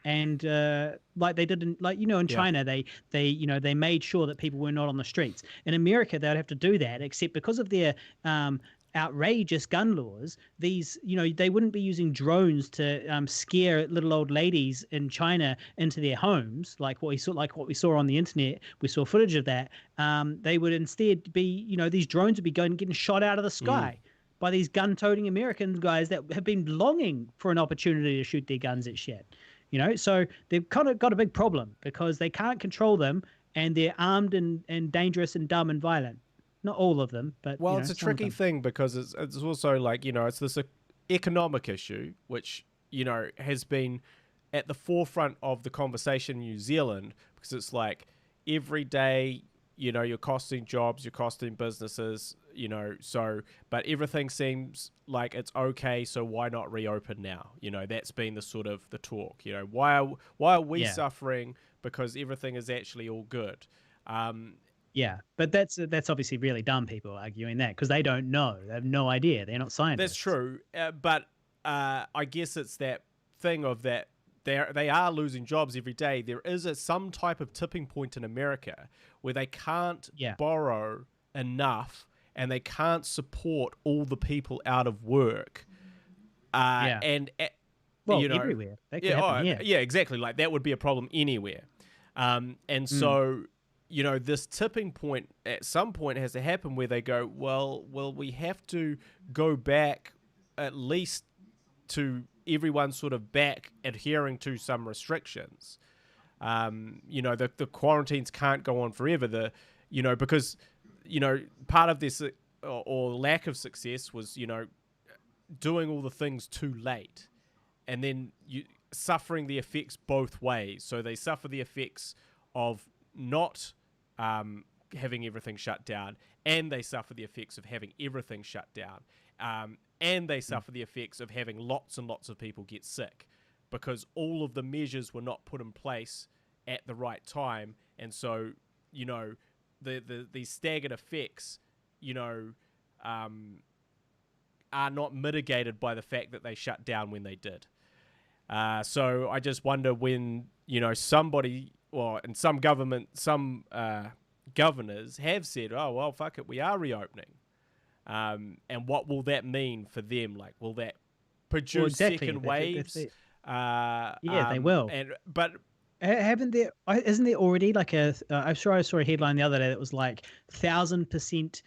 And like they did in China, they made sure that people were not on the streets. In America, they'd have to do that, except because of their outrageous gun laws, these they wouldn't be using drones to scare little old ladies in China into their homes, like what we saw on the internet. We saw footage of that. They would instead be these drones would be getting shot out of the sky by these gun-toting American guys that have been longing for an opportunity to shoot their guns at shit. So they've kind of got a big problem because they can't control them, and they're armed and dangerous and dumb and violent. Not all of them, but it's a tricky thing because it's also like it's this economic issue which has been at the forefront of the conversation in New Zealand, because it's like every day you're costing jobs, you're costing businesses, but everything seems like it's okay, so why not reopen now? That's been the sort of the talk. Why are we suffering because everything is actually all good? Yeah, but that's obviously really dumb people arguing that, because they don't know. They have no idea. They're not scientists. That's true, but I guess it's that thing of that they are losing jobs every day. There is some type of tipping point in America where they can't borrow enough and they can't support all the people out of work. And everywhere. That could happen here. Yeah, exactly. Like that would be a problem anywhere. So this tipping point at some point has to happen where they go, well, we have to go back at least to everyone sort of back adhering to some restrictions. The quarantines can't go on forever. Because part of this or lack of success was doing all the things too late, and then you suffering the effects both ways. So they suffer the effects of not having everything shut down, and they suffer the effects of having everything shut down. And they suffer the effects of having lots and lots of people get sick because all of the measures were not put in place at the right time. And so, these staggered effects, are not mitigated by the fact that they shut down when they did. So I just wonder when, somebody, and some governors have said, oh, well, fuck it, we are reopening. And what will that mean for them? Like, will that produce second waves? They will. But isn't there already like I'm sure I saw a headline the other day that was like 1,000%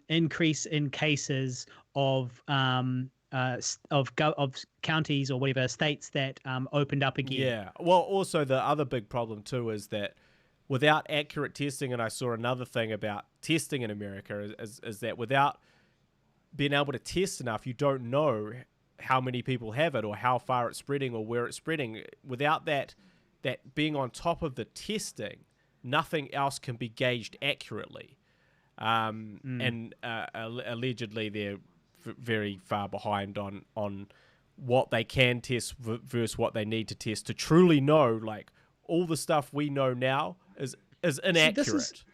increase in cases of counties or whatever states that opened up again. Yeah. Well, also the other big problem too is that without accurate testing, and I saw another thing about testing in America, is that without being able to test enough, you don't know how many people have it or how far it's spreading or where it's spreading. Without that being on top of the testing, nothing else can be gauged accurately. And allegedly they're very far behind on what they can test versus what they need to test to truly know, like, all the stuff we know now is inaccurate.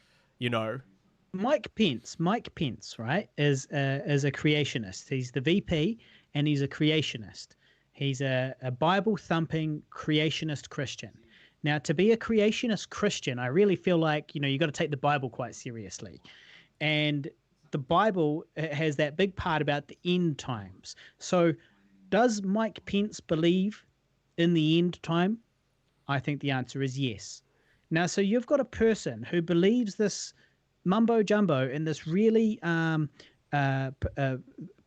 Mike Pence, right, is a creationist. He's the VP and he's a creationist. He's a Bible-thumping creationist Christian. Now, to be a creationist Christian, I really feel like, you got to take the Bible quite seriously. And the Bible has that big part about the end times. So does Mike Pence believe in the end time? I think the answer is yes. Now, so you've got a person who believes this mumbo jumbo in this really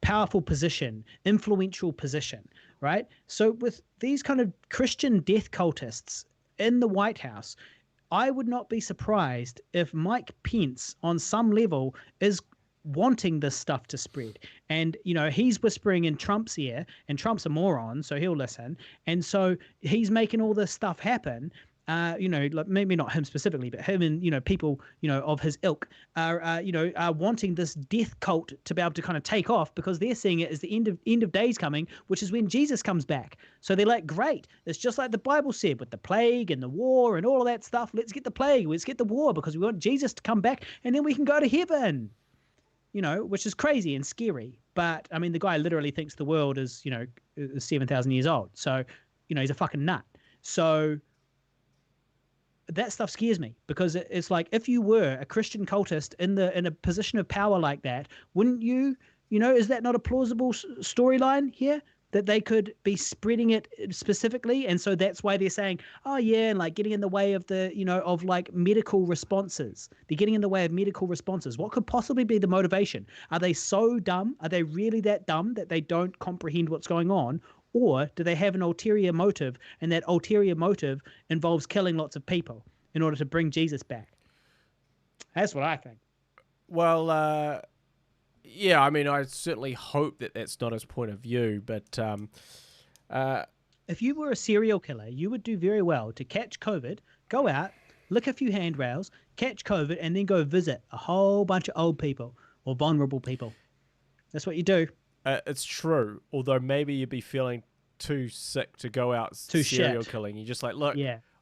powerful position, influential position, right? So with these kind of Christian death cultists in the White House, I would not be surprised if Mike Pence on some level is wanting this stuff to spread. And, he's whispering in Trump's ear, and Trump's a moron, so he'll listen. And so he's making all this stuff happen. Like maybe not him specifically, but him and, people, of his ilk are wanting this death cult to be able to kind of take off because they're seeing it as the end of days coming, which is when Jesus comes back. So they're like, great. It's just like the Bible said with the plague and the war and all of that stuff. Let's get the plague. Let's get the war because we want Jesus to come back and then we can go to heaven. Which is crazy and scary. But, I mean, the guy literally thinks the world is, 7,000 years old. So, he's a fucking nut. So that stuff scares me because it's like if you were a Christian cultist in a position of power like that, wouldn't you, is that not a plausible storyline here? That they could be spreading it specifically. And so that's why they're saying, oh yeah, and like getting in the way of of like medical responses. They're getting in the way of medical responses. What could possibly be the motivation? Are they so dumb? Are they really that dumb that they don't comprehend what's going on? Or do they have an ulterior motive, and that ulterior motive involves killing lots of people in order to bring Jesus back? That's what I think. Well, yeah, I mean, I certainly hope that that's not his point of view, but if you were a serial killer, you would do very well to catch COVID, go out, lick a few handrails, catch COVID, and then go visit a whole bunch of old people or vulnerable people. That's what you do. It's true. Although maybe you'd be feeling too sick to go out serial killing. You're just like, look,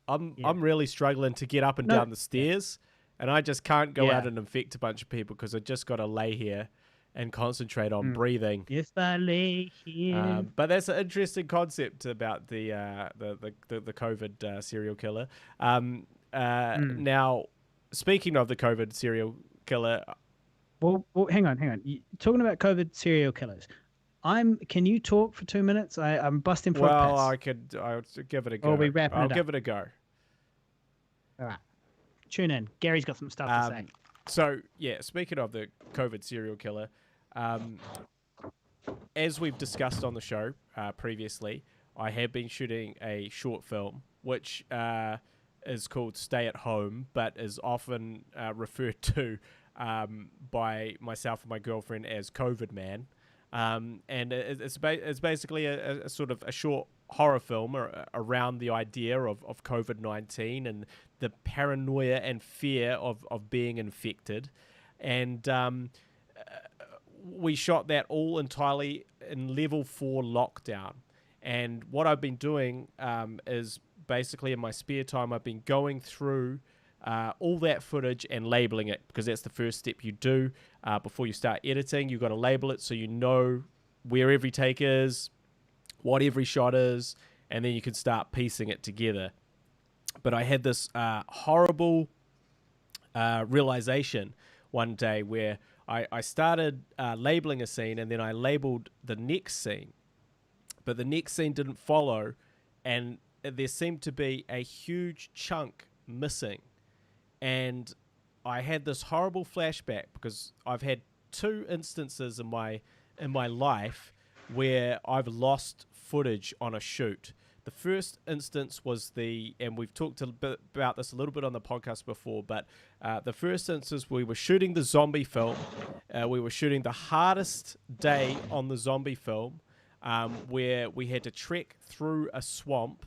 I'm really struggling to get up and down the stairs, and I just can't go out and infect a bunch of people because I just got to lay here and concentrate on breathing. If I lay here. But that's an interesting concept about the COVID serial killer. Now, speaking of the COVID serial killer. Well, hang on. Talking about COVID serial killers, can you talk for 2 minutes? I'm busting for a piss. I'll give it a go. Or we wrapping it up? I'll give it a go. All right. Tune in. Gary's got some stuff to say. So, speaking of the COVID serial killer, as we've discussed on the show previously, I have been shooting a short film, which is called Stay at Home, but is often referred to by myself and my girlfriend as COVID Man. And it's basically a sort of a short horror film around the idea of COVID-19 and the paranoia and fear of being infected. And we shot that all entirely in level 4 lockdown. And what I've been doing is basically in my spare time, I've been going through all that footage and labeling it, because that's the first step you do before you start editing. You've got to label it so you know where every take is, what every shot is, and then you can start piecing it together. But I had this horrible realization one day where I started labeling a scene, and then I labeled the next scene, but the next scene didn't follow, and there seemed to be a huge chunk missing. And I had this horrible flashback, because I've had 2 instances in my life where I've lost footage on a shoot. The first instance was and we've talked a bit about this a little bit on the podcast before, but the first instance, we were shooting the zombie film. We were shooting the hardest day on the zombie film, where we had to trek through a swamp,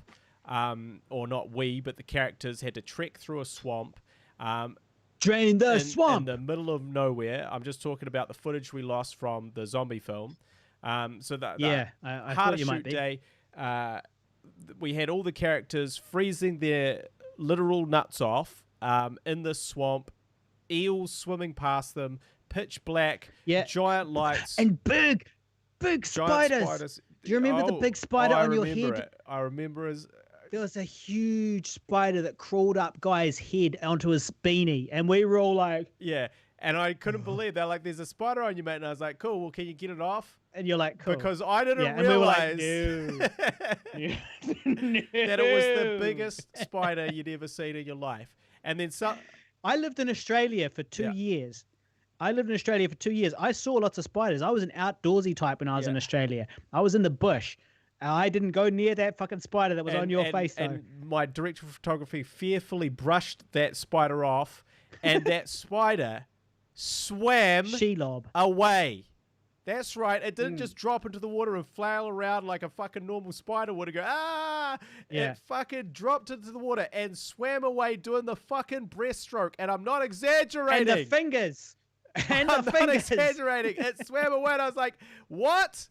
or not we, but the characters had to trek through a swamp. Drain the swamp in the middle of nowhere. I'm just talking about the footage we lost from the zombie film. So that I hard thought you might be. day, we had all the characters freezing their literal nuts off in the swamp, eels swimming past them, pitch black, giant lights, and big spiders. Do you remember the big spider on your head? I remember there was a huge spider that crawled up Guy's head onto his beanie, and we were all like... Yeah, and I couldn't believe. They're like, there's a spider on you, mate. And I was like, cool, well, can you get it off? And you're like, cool. Because I didn't realize that it was the biggest spider you'd ever seen in your life. And then I lived in Australia for 2 years. I saw lots of spiders. I was an outdoorsy type when I was in Australia. I was in the bush. I didn't go near that fucking spider that was on your face, though. And my director of photography fearfully brushed that spider off, and that spider swam away. That's right. It didn't just drop into the water and flail around like a fucking normal spider would and go, ah! Yeah. It fucking dropped into the water and swam away doing the fucking breaststroke. And I'm not exaggerating. And the fingers. I'm not exaggerating. It swam away, and I was like, what?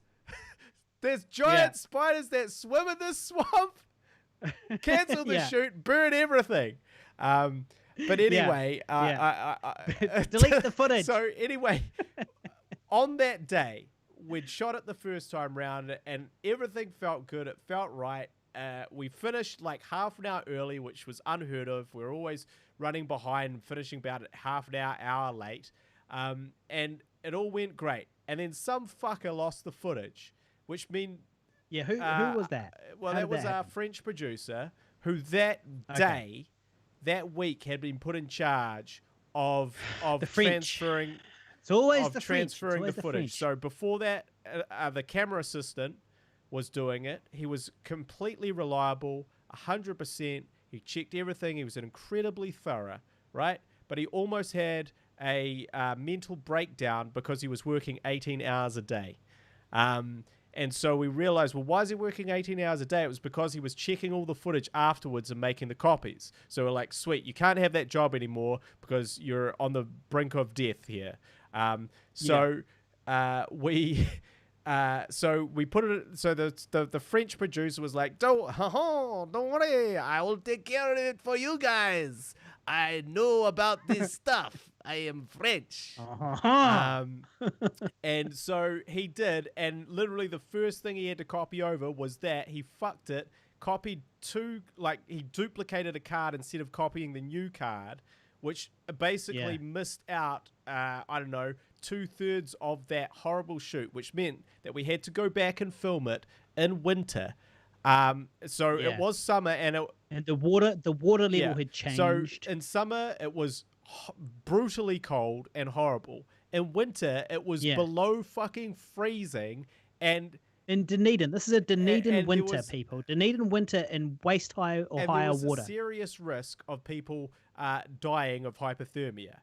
There's giant spiders that swim in this swamp. Cancel the shoot, burn everything. But anyway, delete the footage. So anyway, on that day, we'd shot it the first time round, and everything felt good. It felt right. We finished like half an hour early, which was unheard of. We're always running behind and finishing about half an hour late. And it all went great. And then some fucker lost the footage. Which mean, who was that? Well, that was our French producer who that day, that week, had been put in charge of transferring. It's always the footage. So before that, the camera assistant was doing it. He was completely reliable, 100%. He checked everything. He was incredibly thorough, right? But he almost had a mental breakdown because he was working 18 hours a day. And so we realized, well, why is he working 18 hours a day? It was because he was checking all the footage afterwards and making the copies. So we're like, sweet, you can't have that job anymore because you're on the brink of death here. So we put it. So the French producer was like, don't worry, I will take care of it for you guys. I know about this stuff. I am French. And so he did, and literally the first thing he had to copy over was that he fucked it, copied he duplicated a card instead of copying the new card, which basically missed out, I don't know, 2/3 of that horrible shoot, which meant that we had to go back and film it in winter. It was summer, and the water level had changed. So in summer it was brutally cold and horrible. In winter it was below fucking freezing, and in Dunedin, this is a Dunedin winter, people. Dunedin winter in waist high or higher water. There was a serious risk of people dying of hypothermia.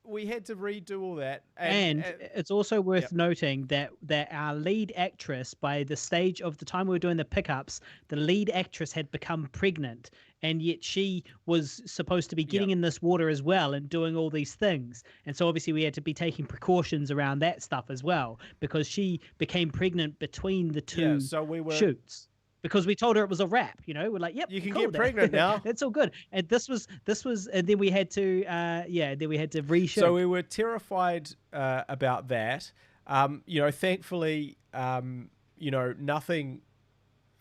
We had to redo all that. And it's also worth noting that our lead actress, by the stage of the time we were doing the pickups, the lead actress had become pregnant, and yet she was supposed to be getting in this water as well and doing all these things. And so obviously we had to be taking precautions around that stuff as well, because she became pregnant between the two shoots. Because we told her it was a wrap, we're like, yep, you can get pregnant now. That's all good. And this was, and then we had to, reshoot. So we were terrified about that. Thankfully, nothing.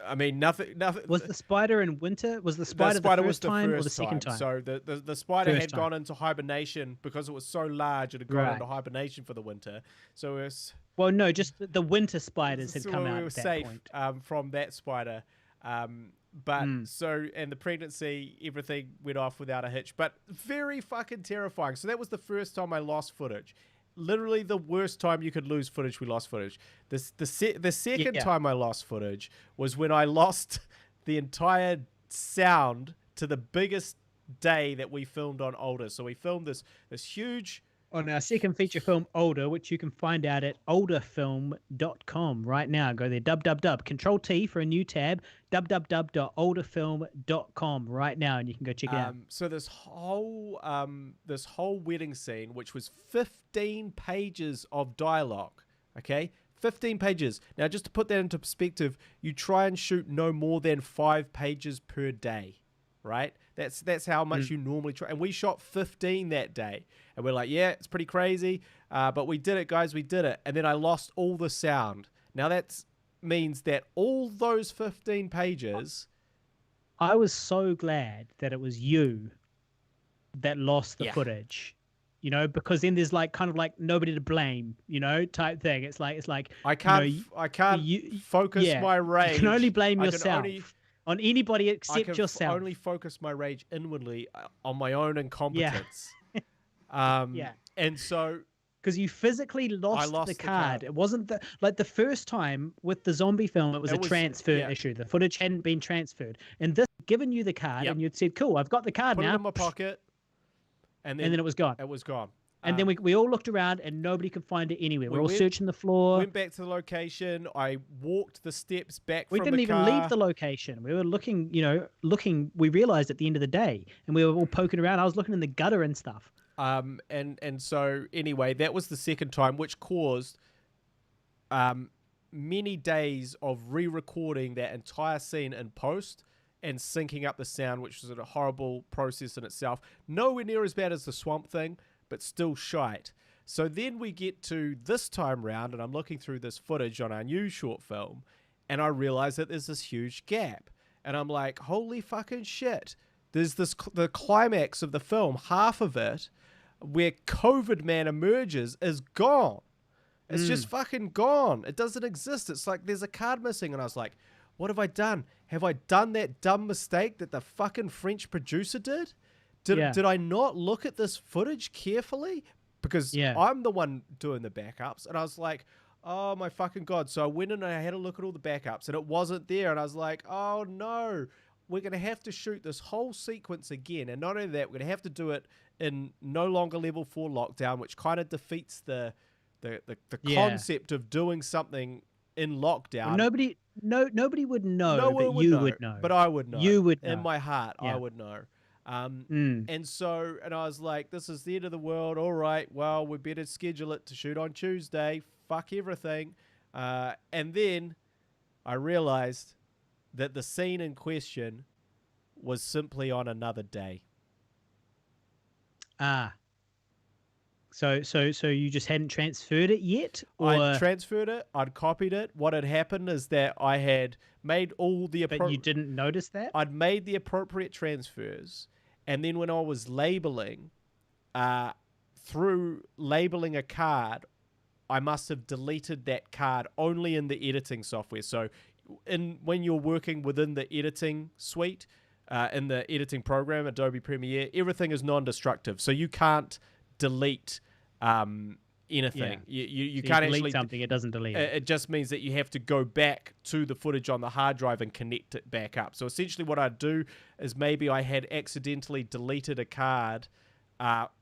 I mean, nothing. Was the spider in winter? Was the spider the first time or the second time? So the spider had gone into hibernation because it was so large. It had gone into hibernation for the winter. So it was. Well, no, just the winter spiders had come out we were at that safe point. From that spider. And the pregnancy, everything went off without a hitch. But very fucking terrifying. So that was the first time I lost footage. Literally the worst time you could lose footage, we lost footage. The second time I lost footage was when I lost the entire sound to the biggest day that we filmed on Older. So we filmed this huge... On our second feature film, Older, which you can find out at olderfilm.com right now. Go there, Control T for a new tab, www.olderfilm.com right now, and you can go check it out. So this whole wedding scene, which was 15 pages of dialogue, okay? 15 pages. Now, just to put that into perspective, you try and shoot no more than 5 pages per day, right? That's how much you normally try. And we shot 15 that day. And we're like, yeah, it's pretty crazy. But we did it, guys. We did it. And then I lost all the sound. Now that means that all those 15 pages... I was so glad that it was you that lost the footage. Because then there's kind of nobody to blame, type thing. It's like I can't focus my rage. You can only blame yourself. On anybody except yourself. I can only focus my rage inwardly on my own incompetence. And so... Because you physically lost the card. It wasn't the first time with the zombie film, it was a transfer issue. The footage hadn't been transferred. And this given you the card and you'd said, cool, I've got the card now. Put it in my pocket. And then it was gone. It was gone. And then we all looked around and nobody could find it anywhere. We're all searching the floor. Went back to the location. I walked the steps back from the car. We didn't even leave the location. We were looking, we realized at the end of the day, and we were all poking around. I was looking in the gutter and stuff. And so anyway, that was the second time, which caused many days of re-recording that entire scene in post and syncing up the sound, which was a horrible process in itself. Nowhere near as bad as the Swamp Thing, but still shite. So then we get to this time round, and I'm looking through this footage on our new short film, and I realize that there's this huge gap. And I'm like, holy fucking shit. There's the climax of the film, half of it, where COVID Man emerges, is gone. It's just fucking gone. It doesn't exist. It's like there's a card missing. And I was like, what have I done? Have I done that dumb mistake that the fucking French producer did? Did I not look at this footage carefully? Because I'm the one doing the backups. And I was like, oh my fucking God. So I went in and I had a look at all the backups and it wasn't there. And I was like, oh no, we're going to have to shoot this whole sequence again. And not only that, we're going to have to do it in no longer level 4 lockdown, which kind of defeats the The Yeah. concept of doing something in lockdown. Well, nobody would know, No but one would you know, would know. but I would know. You would In know. my heart, I Yeah. would know. Mm. And I was like, this is the end of the world. All right, well, we better schedule it to shoot on Tuesday. Fuck everything. And then I realized that the scene in question was simply on another day. Ah. So you just hadn't transferred it yet, or I'd transferred it. I'd copied it. What had happened is that I had made all the but you didn't notice that? I'd made the appropriate transfers, and then when I was labeling, through labeling a card, I must have deleted that card only in the editing software. So, when you're working within the editing suite, in the editing program, Adobe Premiere, everything is non-destructive. So you can't delete anything. Yeah. You So can't delete actually something. It doesn't delete it. It just means that you have to go back to the footage on the hard drive and connect it back up. So essentially what I'd do is maybe I had accidentally deleted a card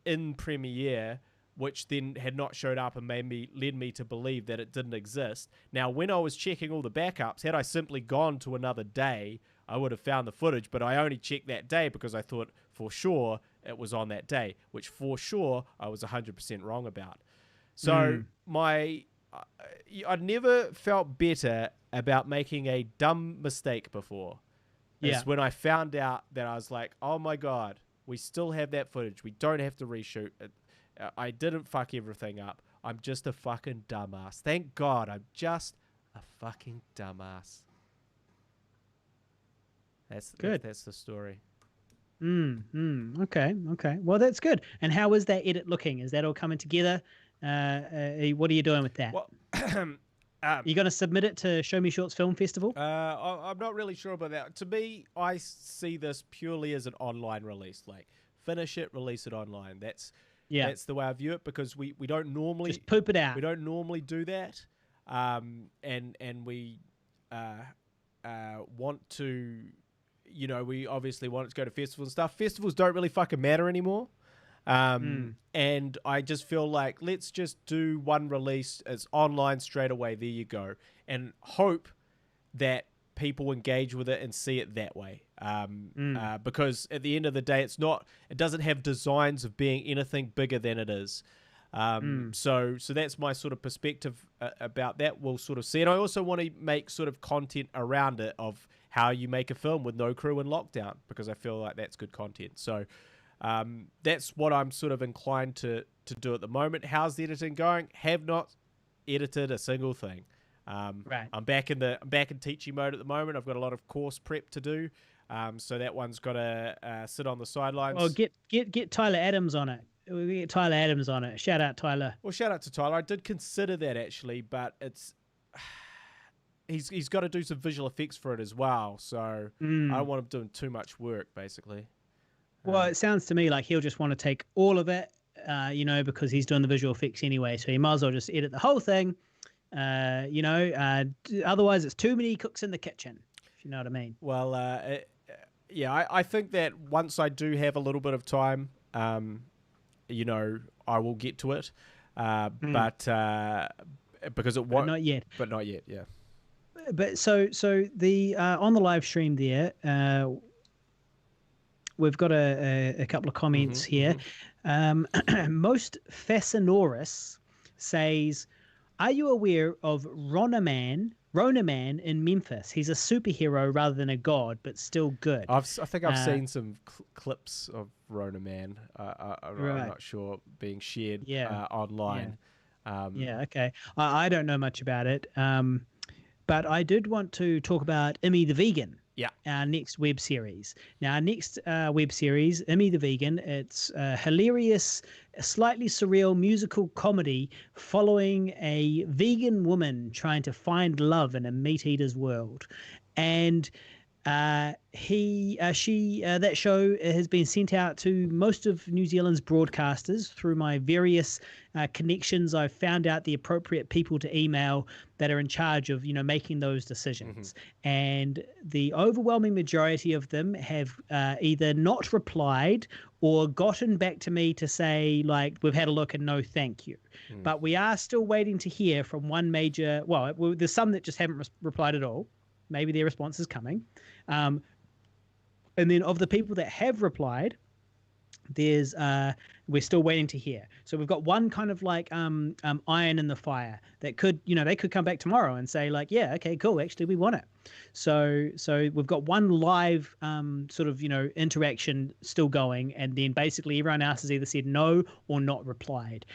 in Premiere, which then had not showed up and led me to believe that it didn't exist. Now, when I was checking all the backups, had I simply gone to another day, I would have found the footage, but I only checked that day because I thought for sure it was on that day, which for sure I was 100% wrong about. So I'd never felt better about making a dumb mistake before. Yeah. It's when I found out that I was like, oh my God, we still have that footage. We don't have to reshoot it. I didn't fuck everything up. I'm just a fucking dumbass. Thank God I'm just a fucking dumbass. That's good. That's the story. Okay. Well, that's good. And how is that edit looking? Is that all coming together? What are you doing with that? Well, you going to submit it to Show Me Shorts Film Festival? I'm not really sure about that. To me, I see this purely as an online release. Like, finish it, release it online. That's the way I view it, because we don't normally just poop it out. We don't normally do that, and we want to, we obviously want it to go to festivals and stuff. Festivals don't really fucking matter anymore. And I just feel like, let's just do one release. It's online straight away. There you go. And hope that people engage with it and see it that way. Because at the end of the day, it doesn't have designs of being anything bigger than it is. So that's my sort of perspective about that. We'll sort of see. And I also want to make sort of content around it of how you make a film with no crew in lockdown, because I feel like that's good content. So that's what I'm sort of inclined to do at the moment. How's the editing going? Have not edited a single thing. Right. I'm back in teaching mode at the moment. I've got a lot of course prep to do. So that one's got to sit on the sidelines. Well, get Tyler Adams on it. We'll get Tyler Adams on it. Shout out, Tyler. Well, shout out to Tyler. I did consider that actually, but it's he's got to do some visual effects for it as well. So I don't want him doing too much work, basically. Well, it sounds to me like he'll just want to take all of it, because he's doing the visual effects anyway. So he might as well just edit the whole thing. Otherwise it's too many cooks in the kitchen, if you know what I mean. Well, I think that once I do have a little bit of time, I will get to it. But because it won't. But not yet. Yeah. But so the on the live stream there, we've got a couple of comments here. Most Fascinoris says, "Are you aware of Ronaman in Memphis? He's a superhero rather than a god, but still good." I think I've seen some clips of Ronaman. I'm not sure being shared online. Okay. I don't know much about it, but I did want to talk about Emmy the Vegan. Yeah. Our next web series. Now, our next web series, Emmy the Vegan, it's a hilarious, slightly surreal musical comedy following a vegan woman trying to find love in a meat eater's world. And That show has been sent out to most of New Zealand's broadcasters through my various connections. I've found out the appropriate people to email that are in charge of, making those decisions. And the overwhelming majority of them have either not replied or gotten back to me to say, like, we've had a look and no thank you. But we are still waiting to hear from one major, there's some that just haven't replied at all. Maybe their response is coming. And then of the people that have replied, we're still waiting to hear. So we've got one kind of like iron in the fire that could, they could come back tomorrow and say like, yeah, okay, cool, actually we want it. So we've got one live sort of, interaction still going, and then basically everyone else has either said no or not replied.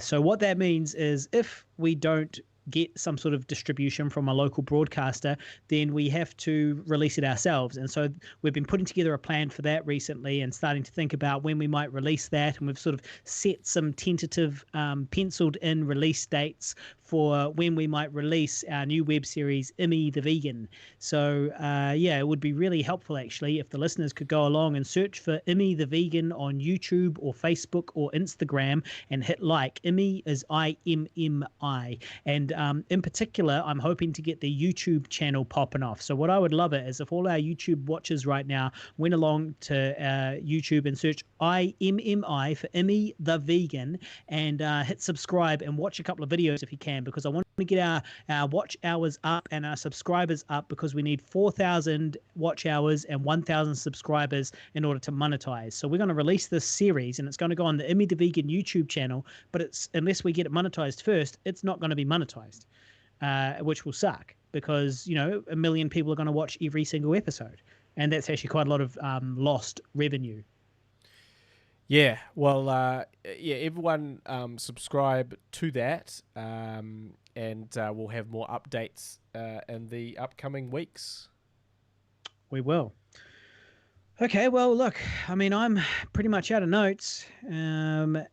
So what that means is if we don't get some sort of distribution from a local broadcaster, then we have to release it ourselves. And so we've been putting together a plan for that recently and starting to think about when we might release that. And we've sort of set some tentative penciled in release dates for when we might release our new web series, Emmy the Vegan. So it would be really helpful actually if the listeners could go along and search for Emmy the Vegan on YouTube or Facebook or Instagram and hit like. Emmy is IMMI. And in particular, I'm hoping to get the YouTube channel popping off. So what I would love it is if all our YouTube watchers right now went along to YouTube and search IMMI for Emmy the Vegan and hit subscribe and watch a couple of videos if you can, because I want to get our watch hours up and our subscribers up, because we need 4,000 watch hours and 1,000 subscribers in order to monetize. So we're going to release this series and it's going to go on the Emmy the Vegan YouTube channel, but unless we get it monetized first, it's not going to be monetized, which will suck, because a million people are going to watch every single episode, and that's actually quite a lot of lost revenue. Yeah, well, everyone subscribe to that, and we'll have more updates in the upcoming weeks. We will. Okay, well, look, I mean, I'm pretty much out of notes, and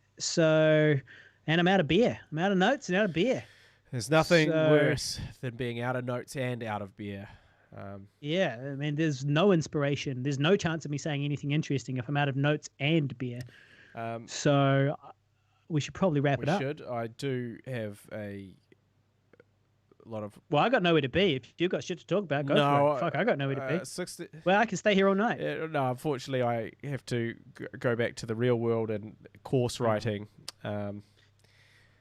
I'm out of beer. I'm out of notes and out of beer. There's nothing worse than being out of notes and out of beer. I mean, there's no inspiration. There's no chance of me saying anything interesting if I'm out of notes and beer. So we should probably wrap it up. We should. I do have a lot of... Well, I got nowhere to be. If you've got shit to talk about, go for it. Fuck, I got nowhere to be. Well, I can stay here all night. No, unfortunately, I have to go back to the real world and course writing.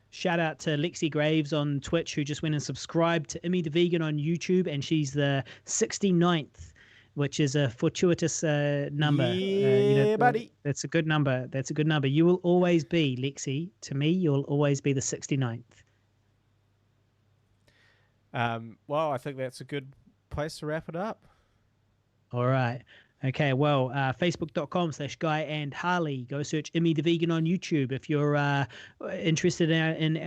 Shout out to Lexi Graves on Twitch, who just went and subscribed to Emmy the Vegan on YouTube, and she's the 69th, which is a fortuitous number. Yeah, buddy. That's a good number. That's a good number. You will always be, Lexi. To me, you'll always be the 69th. Well, I think that's a good place to wrap it up. All right. Okay, well, facebook.com/Guy and Harley. Go search Emmy the Vegan on YouTube. If you're interested in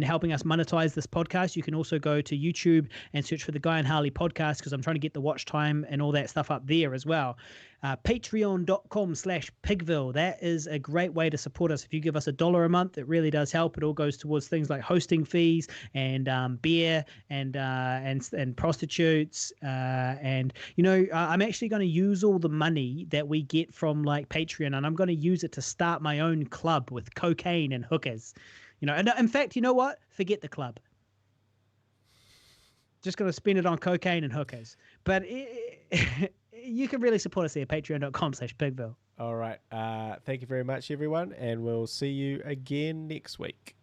helping us monetize this podcast, you can also go to YouTube and search for the Guy and Harley podcast, because I'm trying to get the watch time and all that stuff up there as well. Patreon.com/Pigville. That is a great way to support us. If you give us $1 a month, it really does help. It all goes towards things like hosting fees and beer and prostitutes. I'm actually going to use all the money that we get from like Patreon, and I'm going to use it to start my own club with cocaine and hookers. And in fact, you know what? Forget the club. Just going to spend it on cocaine and hookers. But you can really support us there, patreon.com/Pigville. All right. Thank you very much, everyone, and we'll see you again next week.